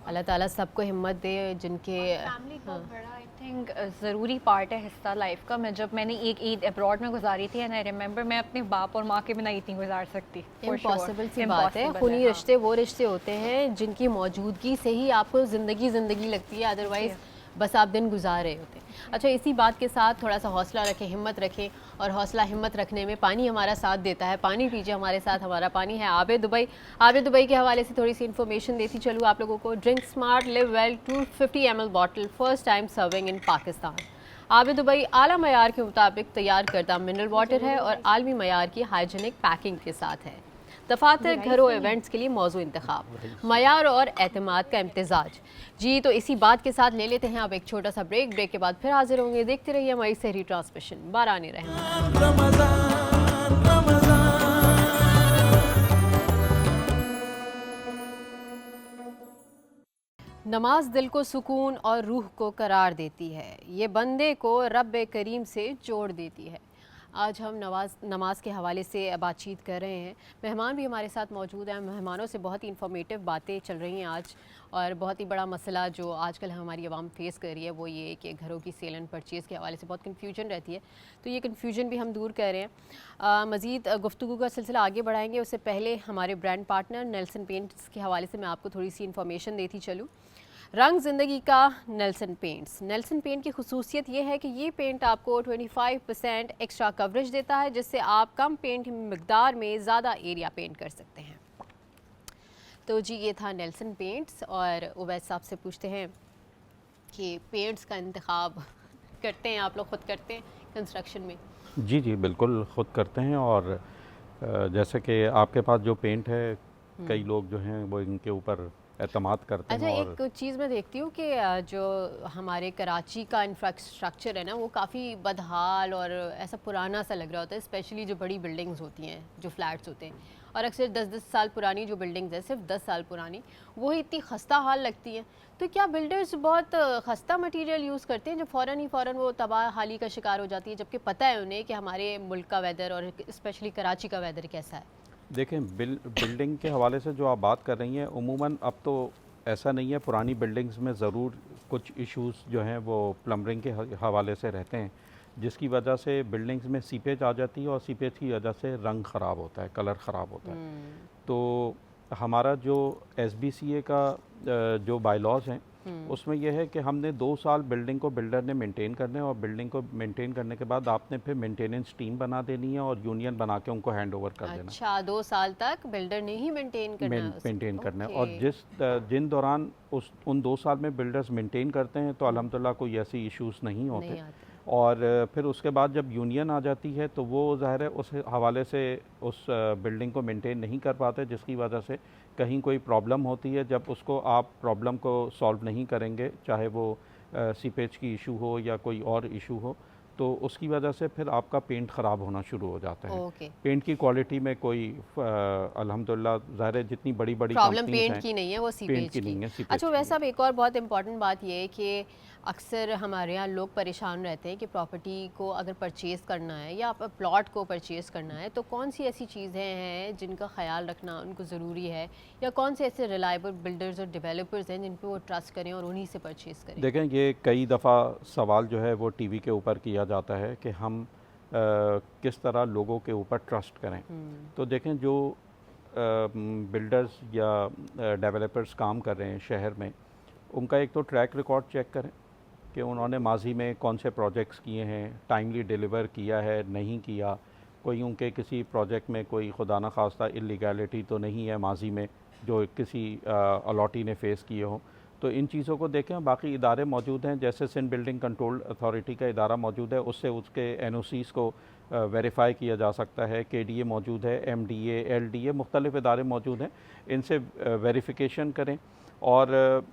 अल्लाह ताला सबको हिम्मत दे जिनके फैमिली बहुत बड़ा आई थिंक ज़रूरी पार्ट है, हिस्सा लाइफ का। मैंने एक ईद अब्रॉड में गुजारी थी, एंड आई रिमेंबर मैं अपने बाप और माँ के बिना ईद नहीं गुजार सकती। इम्पॉसिबल सी बात है। खूनी रिश्ते वो रिश्ते होते हैं जिनकी मौजूदगी से ही आपको ज़िंदगी लगती है, अदरवाइज़ बस आप दिन गुजार रहे होते हैं। अच्छा, इसी बात के साथ थोड़ा सा हौसला रखें, हिम्मत रखें, और हौसला हिम्मत रखने में पानी हमारा साथ देता है। पानी पीजिए हमारे साथ, हमारा पानी है आबे दुबई। आबे दुबई के हवाले से थोड़ी सी इन्फॉर्मेशन देती चलूँ आप लोगों को। Drink smart live well 250 ml bottle first time serving in Pakistan. Abe Dubai आला मयार के मुताबिक तैयार करदा मिनरल वाटर है और आलमी मयार की हाइजीनिक पैकिंग के साथ है। दफातर, घरों, इवेंट्स के लिए मौजू इंतखाब, मयार और एतमाद का इम्तजाज। जी, तो इसी बात के साथ ले लेते हैं अब एक छोटा सा ब्रेक। ब्रेक के बाद फिर हाजिर होंगे। देखते रहिए हमारी सहरी ट्रांसमिशन। बारानी रहमत। रमजान रमजान नमाज दिल को सुकून और रूह को करार देती है, ये बंदे को रब करीम से जोड़ देती है। आज हम नमाज के हवाले से बातचीत कर रहे हैं। मेहमान भी हमारे साथ मौजूद हैं। मेहमानों से बहुत ही इन्फॉर्मेटिव बातें चल रही हैं आज, और बहुत ही बड़ा मसला जो आजकल हमारी आवाम फेस कर रही है वो ये कि घरों की सेल एंड परचेज़ के हवाले से बहुत कन्फ्यूजन रहती है, तो ये कन्फ्यूजन भी हम दूर कर रहे हैं। मज़ीद गुफ्तगू का सिलसिला आगे बढ़ाएंगे, उससे पहले हमारे ब्रांड पार्टनर नेल्सन पेंट्स के हवाले से मैं आपको थोड़ी सी इन्फॉर्मेशन देती चलूँ। रंग ज़िंदगी का नेल्सन पेंट्स। नेल्सन पेंट की खुसूसियत ये है कि ये पेंट आपको 25% एक्स्ट्रा कवरेज देता है, जिससे आप कम पेंट मिकदार में ज़्यादा एरिया पेंट कर सकते हैं। तो जी, ये था नेल्सन पेंट्स। और उवैस साहब से पूछते हैं कि पेंट्स का इंतखाब करते हैं आप लोग, ख़ुद करते हैं कंस्ट्रक्शन में? जी जी, बिल्कुल ख़ुद करते हैं। और जैसे कि आपके पास जो पेंट है, कई लोग जो हैं वो इनके ऊपर एतमाद करते अच्छा, हैं। और एक चीज़ मैं देखती हूँ कि जो हमारे कराची का इंफ्रास्ट्रक्चर है ना, वो काफ़ी बदहाल और ऐसा पुराना सा लग रहा होता है, स्पेशली जो बड़ी बिल्डिंग्स होती हैं, जो फ्लैट्स होते हैं, और अक्सर 10-10 साल पुरानी जो बिल्डिंग्स हैं, सिर्फ 10 साल पुरानी, वो ही इतनी खस्ता हाल लगती हैं। तो क्या बिल्डर्स बहुत खस्ता मटीरियल यूज़ करते हैं जो फ़ौरन वो तबाह हाली का शिकार हो जाती है, जबकि पता है उन्हें कि हमारे मुल्क का वेदर और स्पेशली कराची का वेदर कैसा है? देखें, बिल्डिंग के हवाले से जो आप बात कर रही हैं, उमूमन अब तो ऐसा नहीं है। पुरानी बिल्डिंग्स में ज़रूर कुछ इश्यूज़ जो हैं वो प्लम्बरिंग के हवाले से रहते हैं, जिसकी वजह से बिल्डिंग्स में सीपेज आ जाती है, और सीपेज की वजह से रंग ख़राब होता है, कलर ख़राब होता है। तो हमारा जो SBCA का जो बायलॉज हैं, उसमें यह है कि हमने 2 साल बिल्डिंग को बिल्डर ने मेंटेन करना है, और बिल्डिंग को मेंटेन करने के बाद आपने फिर मेंटेनेंस टीम बना देनी है और यूनियन बना के उनको हैंड ओवर कर देना। अच्छा, 2 साल तक बिल्डर ने ही मेंटेन करना है मेंटेन करना है, ओके। और जिन दौरान उन 2 साल में बिल्डर्स मेंटेन करते हैं तो अल्हम्दुलिल्लाह कोई ऐसी इश्यूज़ नहीं होते। नहीं आते। और फिर उसके बाद जब यूनियन आ जाती है तो वो ज़ाहिर है उस हवाले से उस बिल्डिंग को मेंटेन नहीं कर पाते, जिसकी वजह से कहीं कोई प्रॉब्लम होती है। जब उसको आप प्रॉब्लम को सॉल्व नहीं करेंगे, चाहे वो सीपेज की इशू हो या कोई और इशू हो, तो उसकी वजह से फिर आपका पेंट ख़राब होना शुरू हो जाता है। ओके। पेंट की क्वालिटी में कोई अल्हम्दुलिल्लाह ज़ाहिर है जितनी बड़ी प्रॉब्लम कंपनीज पेंट हैं, की नहीं है, वो सीपेज की। नहीं है, सीपेज अच्छा, की वैसे अब एक और बहुत इंपॉर्टेंट बात ये है कि अक्सर हमारे यहाँ लोग परेशान रहते हैं कि प्रॉपर्टी को अगर परचेज़ करना है या प्लॉट को परचेज़ करना है तो कौन सी ऐसी चीज़ें हैं जिनका ख्याल रखना उनको ज़रूरी है, या कौन से ऐसे रिलायबल बिल्डर्स और डेवलपर्स हैं जिन पे वो ट्रस्ट करें और उन्हीं से परचेज़ करें। देखें, ये कई दफ़ा सवाल जो है वो टीवी के ऊपर किया जाता है कि हम किस तरह लोगों के ऊपर ट्रस्ट करें। तो देखें, जो बिल्डर्स या डेवलपर्स काम कर रहे हैं शहर में, उनका एक तो ट्रैक रिकॉर्ड चेक करें कि उन्होंने माजी में कौन से प्रोजेक्ट्स किए हैं, टाइमली डिलीवर किया है नहीं किया, कोई उनके किसी प्रोजेक्ट में कोई खुदा न खास्ता इलीगैलिटी तो नहीं है माजी में जो किसी अलॉटी ने फेस किए हो। तो इन चीज़ों को देखें। बाकी इदारे मौजूद हैं, जैसे सिंध बिल्डिंग कंट्रोल अथॉरिटी का इदारा मौजूद है, उससे उसके NOCs को वेरीफाई किया जा सकता है। KDA मौजूद है, MDA, LDA, मुख्तलिफ़ इदारे मौजूद हैं, इनसे वेरिफिकेशन करें। और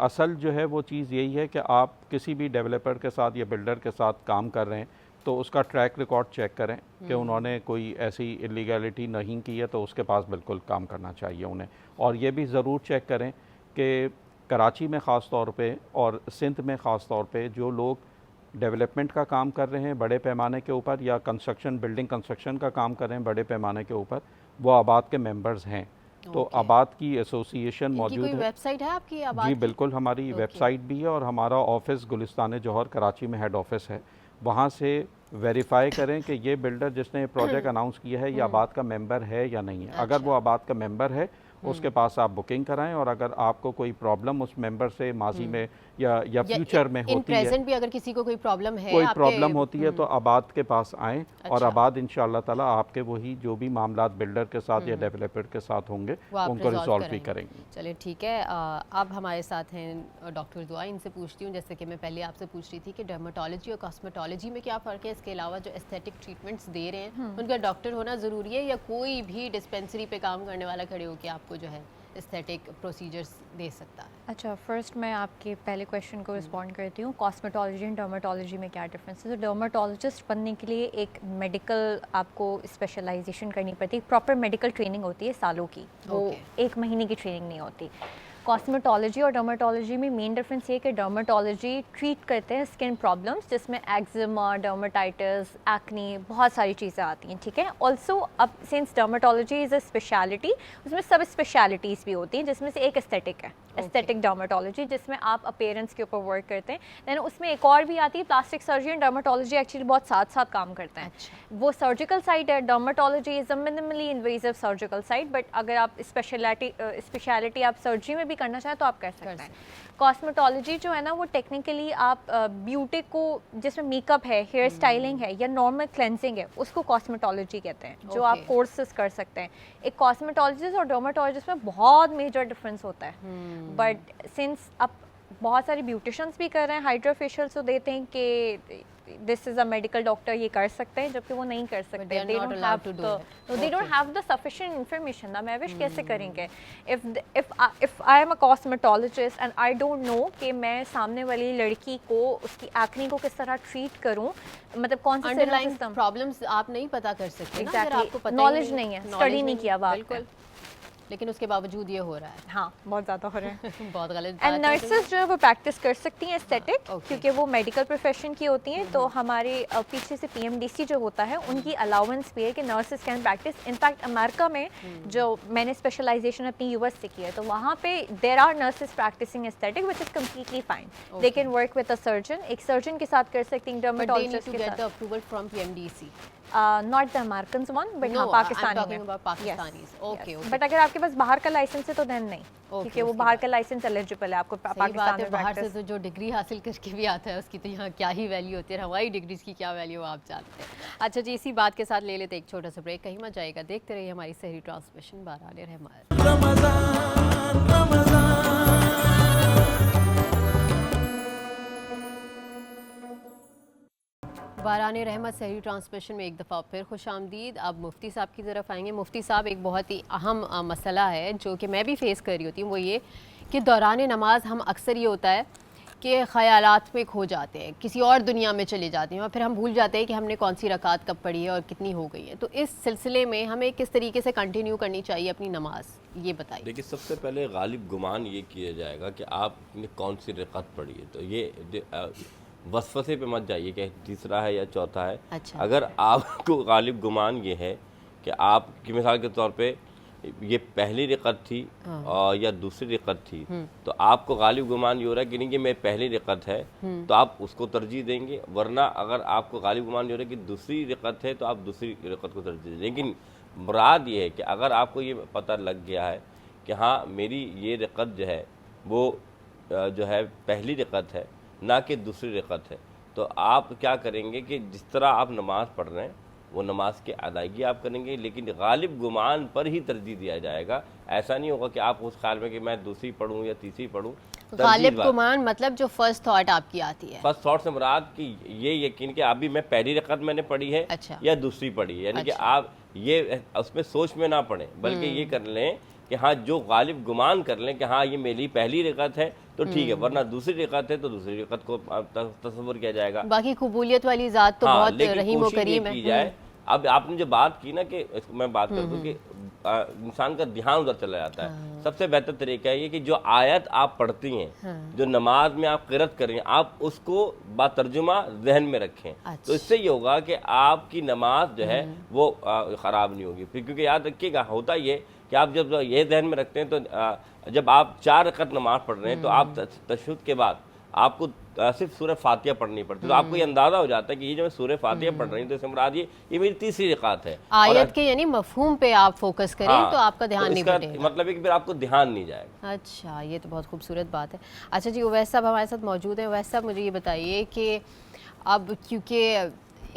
असल जो है वो चीज़ यही है कि आप किसी भी डेवलपर के साथ या बिल्डर के साथ काम कर रहे हैं तो उसका ट्रैक रिकॉर्ड चेक करें कि उन्होंने कोई ऐसी इलीगैलिटी नहीं की है, तो उसके पास बिल्कुल काम करना चाहिए उन्हें। और ये भी ज़रूर चेक करें कि कराची में ख़ास तौर पे और सिंध में ख़ास तौर पे जो लोग डेवलपमेंट का काम कर रहे हैं बड़े पैमाने के ऊपर, या बिल्डिंग कंस्ट्रक्शन का काम कर रहे हैं बड़े पैमाने के ऊपर, वो आबाद के मेंबर्स हैं। तो आबाद की एसोसिएशन मौजूद है। वेबसाइट है आपकी आबाद जी की? बिल्कुल, हमारी वेबसाइट भी है, और हमारा ऑफिस गुलिस्तान जौहर कराची में हेड ऑफिस है। वहाँ से वेरीफाई करें कि ये बिल्डर जिसने प्रोजेक्ट अनाउंस किया है ये आबाद का मेंबर है या नहीं है। अगर वो आबाद का मेंबर है उसके पास आप बुकिंग कराएं, और अगर आपको कोई प्रॉब्लम उस मेंबर से माजी में या फ्यूचर में होती है, प्रेजेंट भी अगर किसी को कोई प्रॉब्लम है, कोई प्रॉब्लम होती है, तो आबाद के पास आएँ। और आबाद इंशाअल्लाह ताला आपके वही जो भी मामलात बिल्डर के साथ या डेवलपर के साथ होंगे उनको रिजॉल्व भी करेंगे। चलिए ठीक है। अब हमारे साथ हैं डॉक्टर दुआ, इनसे पूछती हूँ, जैसे कि मैं पहले आपसे पूछ रही थी कि डर्मेटोलॉजी और कॉस्मेटोलॉजी में क्या फ़र्क है, इसके अलावा जो एस्थेटिक ट्रीटमेंट्स दे रहे हैं उनका डॉक्टर होना ज़रूरी है, या कोई भी डिस्पेंसरी पे काम करने वाला खड़े होकर आपको जो है एस्थेटिक प्रोसीजर्स दे सकता है? अच्छा, फर्स्ट मैं आपके पहले क्वेश्चन को रिस्पॉन्ड करती हूँ। कॉस्मेटोलॉजी एंड डर्मेटोलॉजी में क्या डिफरेंस है? तो डर्मेटोलॉजिस्ट बनने के लिए एक मेडिकल आपको स्पेशलाइजेशन करनी पड़ती है, प्रॉपर मेडिकल ट्रेनिंग होती है सालों की, वो 1 महीने की ट्रेनिंग नहीं होती। कॉस्मेटोलॉजी और डर्मेटोलॉजी में मेन डिफरेंस ये है कि डर्मेटोलॉजी ट्रीट करते हैं स्किन प्रॉब्लम्स, जिसमें एक्जिमा, डर्मेटाइटिस, एक्नी, बहुत सारी चीज़ें आती हैं, ठीक है। ऑल्सो अब since dermatology is a speciality, उसमें सब स्पेशलिटीज़ भी होती हैं, जिसमें से एक एस्थेटिक है, एस्थेटिक डर्मेटोलॉजी, जिसमें आप अपीयरेंस के ऊपर वर्क करते हैं। दैन उसमें एक और भी आती है plastic surgery and dermatology, actually बहुत साथ साथ काम करते हैं। वो सर्जिकल साइड है, dermatology is a minimally invasive surgical side, but अगर आप स्पेशलिटी आप सर्जरी में भी करना चाहें तो आप कर सकते हैं। कॉस्मेटोलॉजी जो है ना, वो टेक्निकली आप ब्यूटी को, जिसमें मेकअप है, हेयर स्टाइलिंग है या नॉर्मल क्लेंजिंग है, उसको कॉस्मेटोलॉजी कहते हैं, जो आप कोर्सेज कर सकते हैं। एक कॉस्मेटोलॉजिस्ट और डर्मेटोलॉजिस्ट में बहुत मेजर डिफरेंस होता है, बट सिंस अब बहुत सारे ब्यूटिशियंस भी कर रहे हैं, हाइड्रा फेशियल्स तो देते हैं कि this is a medical doctor, ये कर सकते हैं, जबकि वो नहीं कर सकते। They don't have the sufficient information ना, मैं विश कैसे करेंगे? If I am a cosmetologist and I don't know कि मैं सामने वाली लड़की को उसकी एक्ने को किस तरह ट्रीट करूं, मतलब कौन सा अंडरलाइंग प्रॉब्लम्स आप नहीं पता कर सकते ना, अगर आपको पता नॉलेज नहीं है, स्टडी नहीं किया बात। बिल्कुल, लेकिन उसके बावजूद ये हो रहा है। हाँ, बहुत ज़्यादा हो रहा है। बहुत गलत। एंड नर्सेज जो है वो प्रैक्टिस कर सकती हैं एस्थेटिक, क्योंकि वो मेडिकल प्रोफेशन की होती हैं। तो हमारे पीछे से PMDC जो होता है, उनकी अलाउंस भी है कि nurses can practice. In fact America में जो मैंने स्पेशलाइजेशन अपनी US से की है, तो वहाँ पे there are nurses practicing aesthetic, which is completely fine. They can work with a surgeon, एक सर्जन के साथ कर सकती हैं, डर्मेटोलॉजिस्ट के साथ। Approval from PMDC। Not the American one but No, हाँ I'm पाकिस्तानी talking में about Pakistanis. Okay, okay. But अगर आपके पास बाहर का लाइसेंस है तो देन नहीं, क्योंकि वो उसके बाहर का लाइसेंस एलिजिबल है आपको सही बात पाकिस्तान है, में बाहर से प्रैक्टिस। तो जो डिग्री हासिल करके भी आता है उसकी तो यहाँ क्या ही वैल्यू होती है, हमारी डिग्रीज की क्या वैल्यू आप जानते हैं। अच्छा जी, इसी बात के साथ ले लेते एक छोटा सा ब्रेक, कहीं मत जाएगा, देखते रहिए हमारी सहरी ट्रांसमिशन बारान रहमत। रमजान रमजान बारान रहमत सहरी ट्रांसमिशन में एक दफ़ा फिर खुश आमदीद। अब मुफ्ती साहब की तरफ आएंगे। मुफ्ती साहब, एक बहुत ही अहम मसला है जो कि मैं भी फ़ेस कर रही होती हूँ, वो ये कि दौरान नमाज हम अक्सर ये होता है कि ख़यालात में खो जाते हैं, किसी और दुनिया में चले जाते हैं और फिर हम भूल जाते हैं कि हमने कौन सी रकात कब पढ़ी है और कितनी हो गई है। तो इस सिलसिले में हमें किस तरीके से कंटिन्यू करनी चाहिए अपनी नमाज, ये बताइए। देखिए, सबसे पहले गालिब गुमान ये किया जाएगा कि आपने कौन सी रकात पढ़ी है। तो ये वसवसे पे मत जाइए कि तीसरा है या चौथा है। अच्छा। अगर आपको गालिब गुमान ये है कि आप की मिसाल के तौर पे ये पहली रकत थी और या दूसरी रकत थी, तो आपको गालिब गुमान ये हो रहा है कि नहीं कि मैं पहली रकत है, तो आप उसको तरजीह देंगे। वरना अगर आपको गालिब गुमान ये हो रहा है कि दूसरी रकत है, तो आप दूसरी रकत को तरजीह देंगे। लेकिन मुराद ये है कि अगर आपको ये पता लग गया है कि हाँ मेरी ये रकत जो है वो जो है पहली रकत है, ना कि दूसरी रकत है, तो आप क्या करेंगे कि जिस तरह आप नमाज़ पढ़ रहे हैं वो नमाज की अदायगी आप करेंगे, लेकिन गालिब गुमान पर ही तरजीह दिया जाएगा। ऐसा नहीं होगा कि आप उस ख्याल में कि मैं दूसरी पढ़ूँ या तीसरी पढ़ूँ। गालिब गुमान मतलब जो फर्स्ट थॉट आपकी आती है। फर्स्ट थॉट से मुराद कि ये यकीन कि अभी मैं पहली रकत मैंने पढ़ी है अच्छा। या दूसरी पढ़ी है, यानी कि आप ये उसमें सोच में ना पढ़ें, बल्कि ये कर लें कि हाँ जो गालिब गुमान कर लें कि हाँ ये मेरी पहली रकत है तो ठीक है, वरना दूसरी रकत है तो दूसरी रकत को तस्वुर किया जाएगा। बाकी कबूलियत वाली ज़ात तो बहुत रहीम व करीम है। अब आपने जो बात की ना कि मैं बात कर दूं कि इंसान का ध्यान उधर चला जाता है। सबसे बेहतर तरीका है ये कि जो आयत आप पढ़ती हैं, जो नमाज में आप क़िरात कर रही हैं, आप उसको बातर्जुमा जहन में रखें। अच्छा। तो इससे ये होगा कि आपकी नमाज जो है वो ख़राब नहीं होगी। फिर क्योंकि याद रखिएगा, होता ये कि आप जब ये जहन में रखते हैं तो जब आप 4 रकत नमाज पढ़ रहे हैं तो आप तशहुद के बाद आपको सिर्फ सूरह फातिहा पढ़नी पड़ती है। तो आपको ये अंदाजा हो जाता है कि ये जो मैं सूरह फातिहा पढ़ रही हूँ तो इससे मुराद ये मेरी तीसरी रकात है। आयत के यानी मफहूम पे आप फोकस करें। हाँ, तो आपका ध्यान नहीं बटेगा, मतलब है कि फिर आपको ध्यान नहीं जाएगा। अच्छा, ये तो बहुत खूबसूरत बात है। अच्छा जी, उवैस साहब हमारे साथ मौजूद हैं। उवैस साहब, मुझे ये बताइए कि अब क्योंकि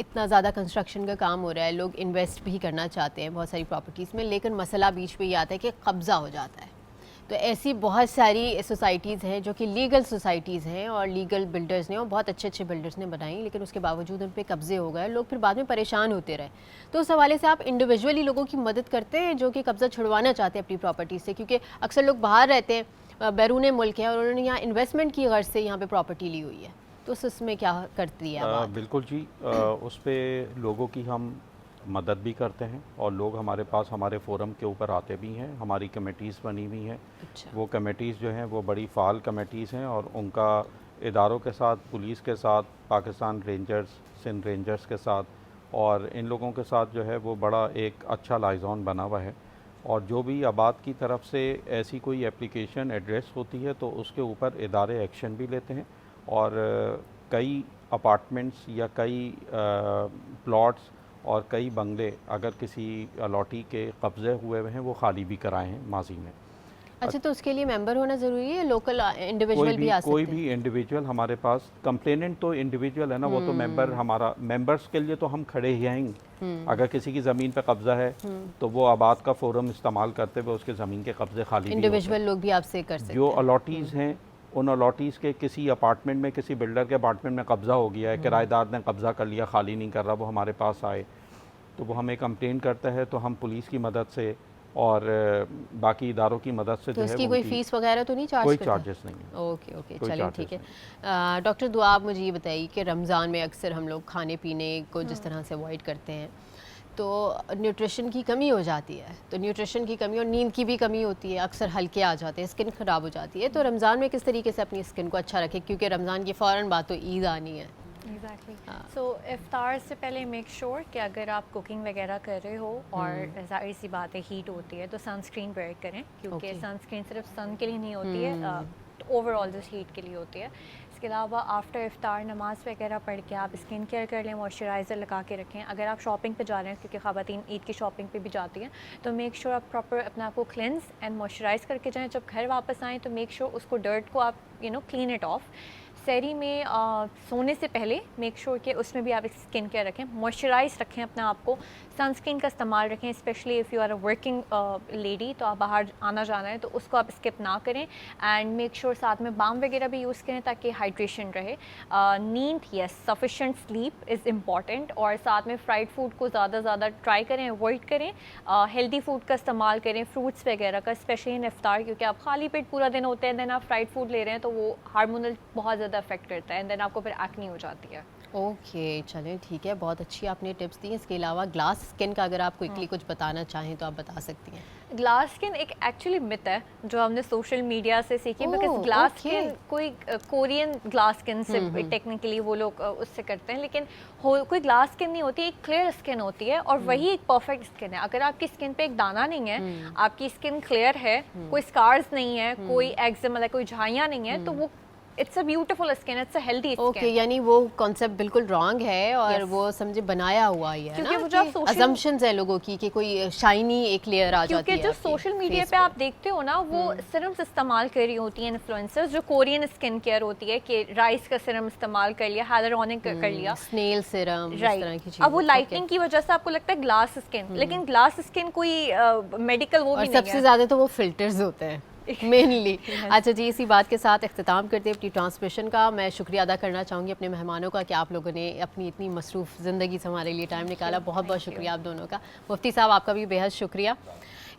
इतना ज़्यादा कंस्ट्रक्शन का काम हो रहा है, लोग इन्वेस्ट भी करना चाहते हैं बहुत सारी प्रॉपर्टीज़ में, लेकिन मसला बीच में ये आता है कि कब्ज़ा हो जाता है। तो ऐसी बहुत सारी सोसाइटीज़ हैं जो कि लीगल सोसाइटीज़ हैं और लीगल बिल्डर्स ने और बहुत अच्छे अच्छे बिल्डर्स ने बनाई, लेकिन उसके बावजूद उन पे कब्ज़े हो गए, लोग फिर बाद में परेशान होते रहे। तो उस हवाले से आप इंडिविजुअली लोगों की मदद करते हैं जो कि कब्ज़ा छुड़वाना चाहते हैं अपनी प्रॉपर्टी से, क्योंकि अक्सर लोग बाहर रहते हैं, बैरून मुल्क है और उन्होंने यहाँ इन्वेस्टमेंट की गर्ज से यहाँ पर प्रॉपर्टी ली हुई है, तो उसमें क्या करती है? बिल्कुल जी, उस पर लोगों की हम मदद भी करते हैं और लोग हमारे पास हमारे फोरम के ऊपर आते भी हैं। हमारी कमेटीज़ बनी हुई हैं। अच्छा। वो कमेटीज़ जो हैं वो बड़ी फ़ाल कमेटीज़ हैं और उनका इदारों के साथ, पुलिस के साथ, पाकिस्तान रेंजर्स, सिंध रेंजर्स के साथ और इन लोगों के साथ जो है वो बड़ा एक अच्छा लाइजॉन बना हुआ है। और जो भी आबाद की तरफ से ऐसी कोई एप्लीकेशन एड्रेस होती है तो उसके ऊपर इदारे एक्शन भी लेते हैं और कई अपार्टमेंट्स या कई प्लॉट्स और कई बंगले अगर किसी अलॉटी के कब्ज़े हुए हैं वो खाली भी कराए हैं माजी में। अच्छा, तो उसके लिए मेंबर होना ज़रूरी है? लोकल इंडिविजुअल भी आ सकते हैं? कोई भी इंडिविजुअल हमारे पास, कंप्लेनेंट तो इंडिविजुअल है ना, वो तो मेंबर, हमारा मेंबर्स के लिए तो हम खड़े ही हैं। अगर किसी की ज़मीन पे कब्ज़ा है तो वो आबाद का फोरम इस्तेमाल करते हुए उसके ज़मीन के कब्ज़े खाली, इंडिविजुअल लोग भी आपसे कर सकते हैं। जो अलॉटीज़ हैं उन अलॉटीज़ के किसी अपार्टमेंट में, किसी बिल्डर के अपार्टमेंट में कब्ज़ा हो गया है, किराएदार ने कब्ज़ा कर लिया, खाली नहीं कर रहा, वो हमारे पास आए तो वो हमें कंप्लेन करता है तो हम पुलिस की मदद से और बाकी इदारों की मदद से तो इसकी कोई फ़ीस वगैरह तो नहीं चार्ज कोई करता? चार्जेस नहीं है। ओके ओके, चलें ठीक है। डॉक्टर दुआ, आप मुझे ये बताइए कि रमज़ान में अक्सर हम लोग खाने पीने को जिस तरह से अवॉइड करते हैं तो न्यूट्रिशन की कमी हो जाती है। तो न्यूट्रिशन की कमी और नींद की भी कमी होती है, अक्सर हल्के आ जाते हैं, स्किन ख़राब हो जाती है। तो रमज़ान में किस तरीके से अपनी स्किन को अच्छा रखें, क्योंकि रमज़ान की फ़ौरन बाद तो ईद आनी है। एग्जैक्टली। सो इफ्तार से पहले मेक श्योर कि अगर आप कुकिंग वगैरह कर रहे हो और ज़ाहिर सी बात है हीट होती है तो सनस्क्रीन वेयर करें, क्योंकि सनस्क्रीन सिर्फ सन के लिए नहीं होती है, ओवरऑल जिस हीट के लिए होती है। इसके अलावा आफ्टर इफ्तार नमाज़ वगैरह पढ़ के आप स्किन केयर कर लें, मॉइस्चराइज़र लगा के रखें। अगर आप शॉपिंग पे जा रहे हैं, क्योंकि ख़वातीन ईद की शॉपिंग पे भी जाती हैं, तो मेक श्योर आप प्रॉपर अपने आप को क्लेंस एंड मॉइस्चराइज़ करके जाएँ। जब घर वापस आएँ तो मेक श्योर उसको डर्ट को आप क्लीन इट ऑफ। सहरी में सोने से पहले मेक श्योर कि उसमें भी आप स्किन केयर रखें, मॉइस्चराइज रखें अपने आप को, सनस्क्रीन का इस्तेमाल रखें। Specially if you are a working lady, तो आप बाहर आना जाना है तो उसको आप स्किप ना करें। एंड मेक श्योर साथ में बाम वगैरह भी यूज़ करें ताकि हाइड्रेशन रहे। नींद, yes, sufficient sleep is important. और साथ में फ्राइड फूड को ज़्यादा ट्राई करें, अवॉइड करें। हेल्दी फूड का इस्तेमाल करें, फ्रूट्स वगैरह का, स्पेशली इन इफ्तार, क्योंकि आप खाली पेट पूरा दिन होते हैं, दैन आप फ्राइड फूड ले रहे हैं तो वो हार्मोनल बहुत ज़्यादा अफेक्ट करता है एंड देन आपको फिर एक्ने हो जाती है। ओके, चलें ठीक है, बहुत अच्छी आपने टिप्स दी। इसके अलावा ग्लास स्किन का अगर आप क्विकली कुछ बताना चाहें तो आप बता सकती हैं। ग्लास स्किन एक एक्चुअली मिथ है जो हमने सोशल मीडिया से सीखी, बिकॉज ग्लास स्किन कोई कोरियन ग्लास स्किन से टेक्निकली वो लोग उससे करते हैं, लेकिन कोई ग्लास स्किन नहीं होती, एक क्लियर स्किन होती है और वही एक परफेक्ट स्किन है। अगर आपकी स्किन पे एक दाना नहीं है, आपकी स्किन क्लियर है, कोई स्कार्स नहीं है, कोई एक्जिमा, कोई झाइयाँ नहीं है, तो वो it's a beautiful skin, it's a healthy skin. Okay, यानी वो कॉन्सेप्ट बिल्कुल रॉन्ग है और वो समझे बनाया हुआ ही है, क्योंकि ना, वो जो social assumptions है लोगों की कि कोई शाइनी एक लेयर आ जाती है। क्योंकि जो सोशल मीडिया पे आप देखते हो ना, वो सिरम्स इस्तेमाल कर रही होती हैं इन्फ्लुएंसर्स, जो कोरियन स्किन केयर होती है कि राइस का सिरम इस्तेमाल कर लिया, हाइलुरोनिक कर लिया, स्नेल सिरम, इस तरह की चीजें। अब वो लाइटनिंग की वजह से आपको लगता है ग्लास स्किन, लेकिन ग्लास स्किन कोई मेडिकल वो भी नहीं है। सबसे ज्यादा तो वो फिल्टर्स होते हैं मेनली। अच्छा जी, इसी बात के साथ इख्तिताम करते हैं अपनी ट्रांसमिशन का। मैं शुक्रिया अदा करना चाहूँगी अपने मेहमानों का कि आप लोगों ने अपनी इतनी मसरूफ़ ज़िंदगी से हमारे लिए टाइम निकाला। बहुत बहुत शुक्रिया आप दोनों का। मुफ्ती साहब, आपका भी बेहद शुक्रिया।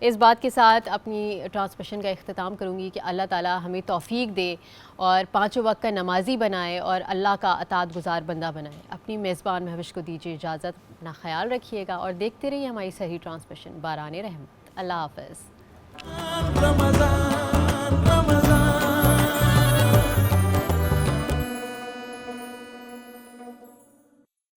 इस बात के साथ अपनी ट्रांसमिशन का इख्तिताम करूँगी कि अल्लाह ताला हमें तौफ़ीक दे और पाँचों वक्त का नमाजी बनाए और अल्लाह का अतात गुज़ार बंदा बनाए। अपनी मेज़बान महविश को दीजिए इजाज़त, अपना ख्याल रखिएगा और देखते रहिए हमारी सही ट्रांसमिशन बाराने रहमत। अल्लाह हाफ़िज़। रमज़ान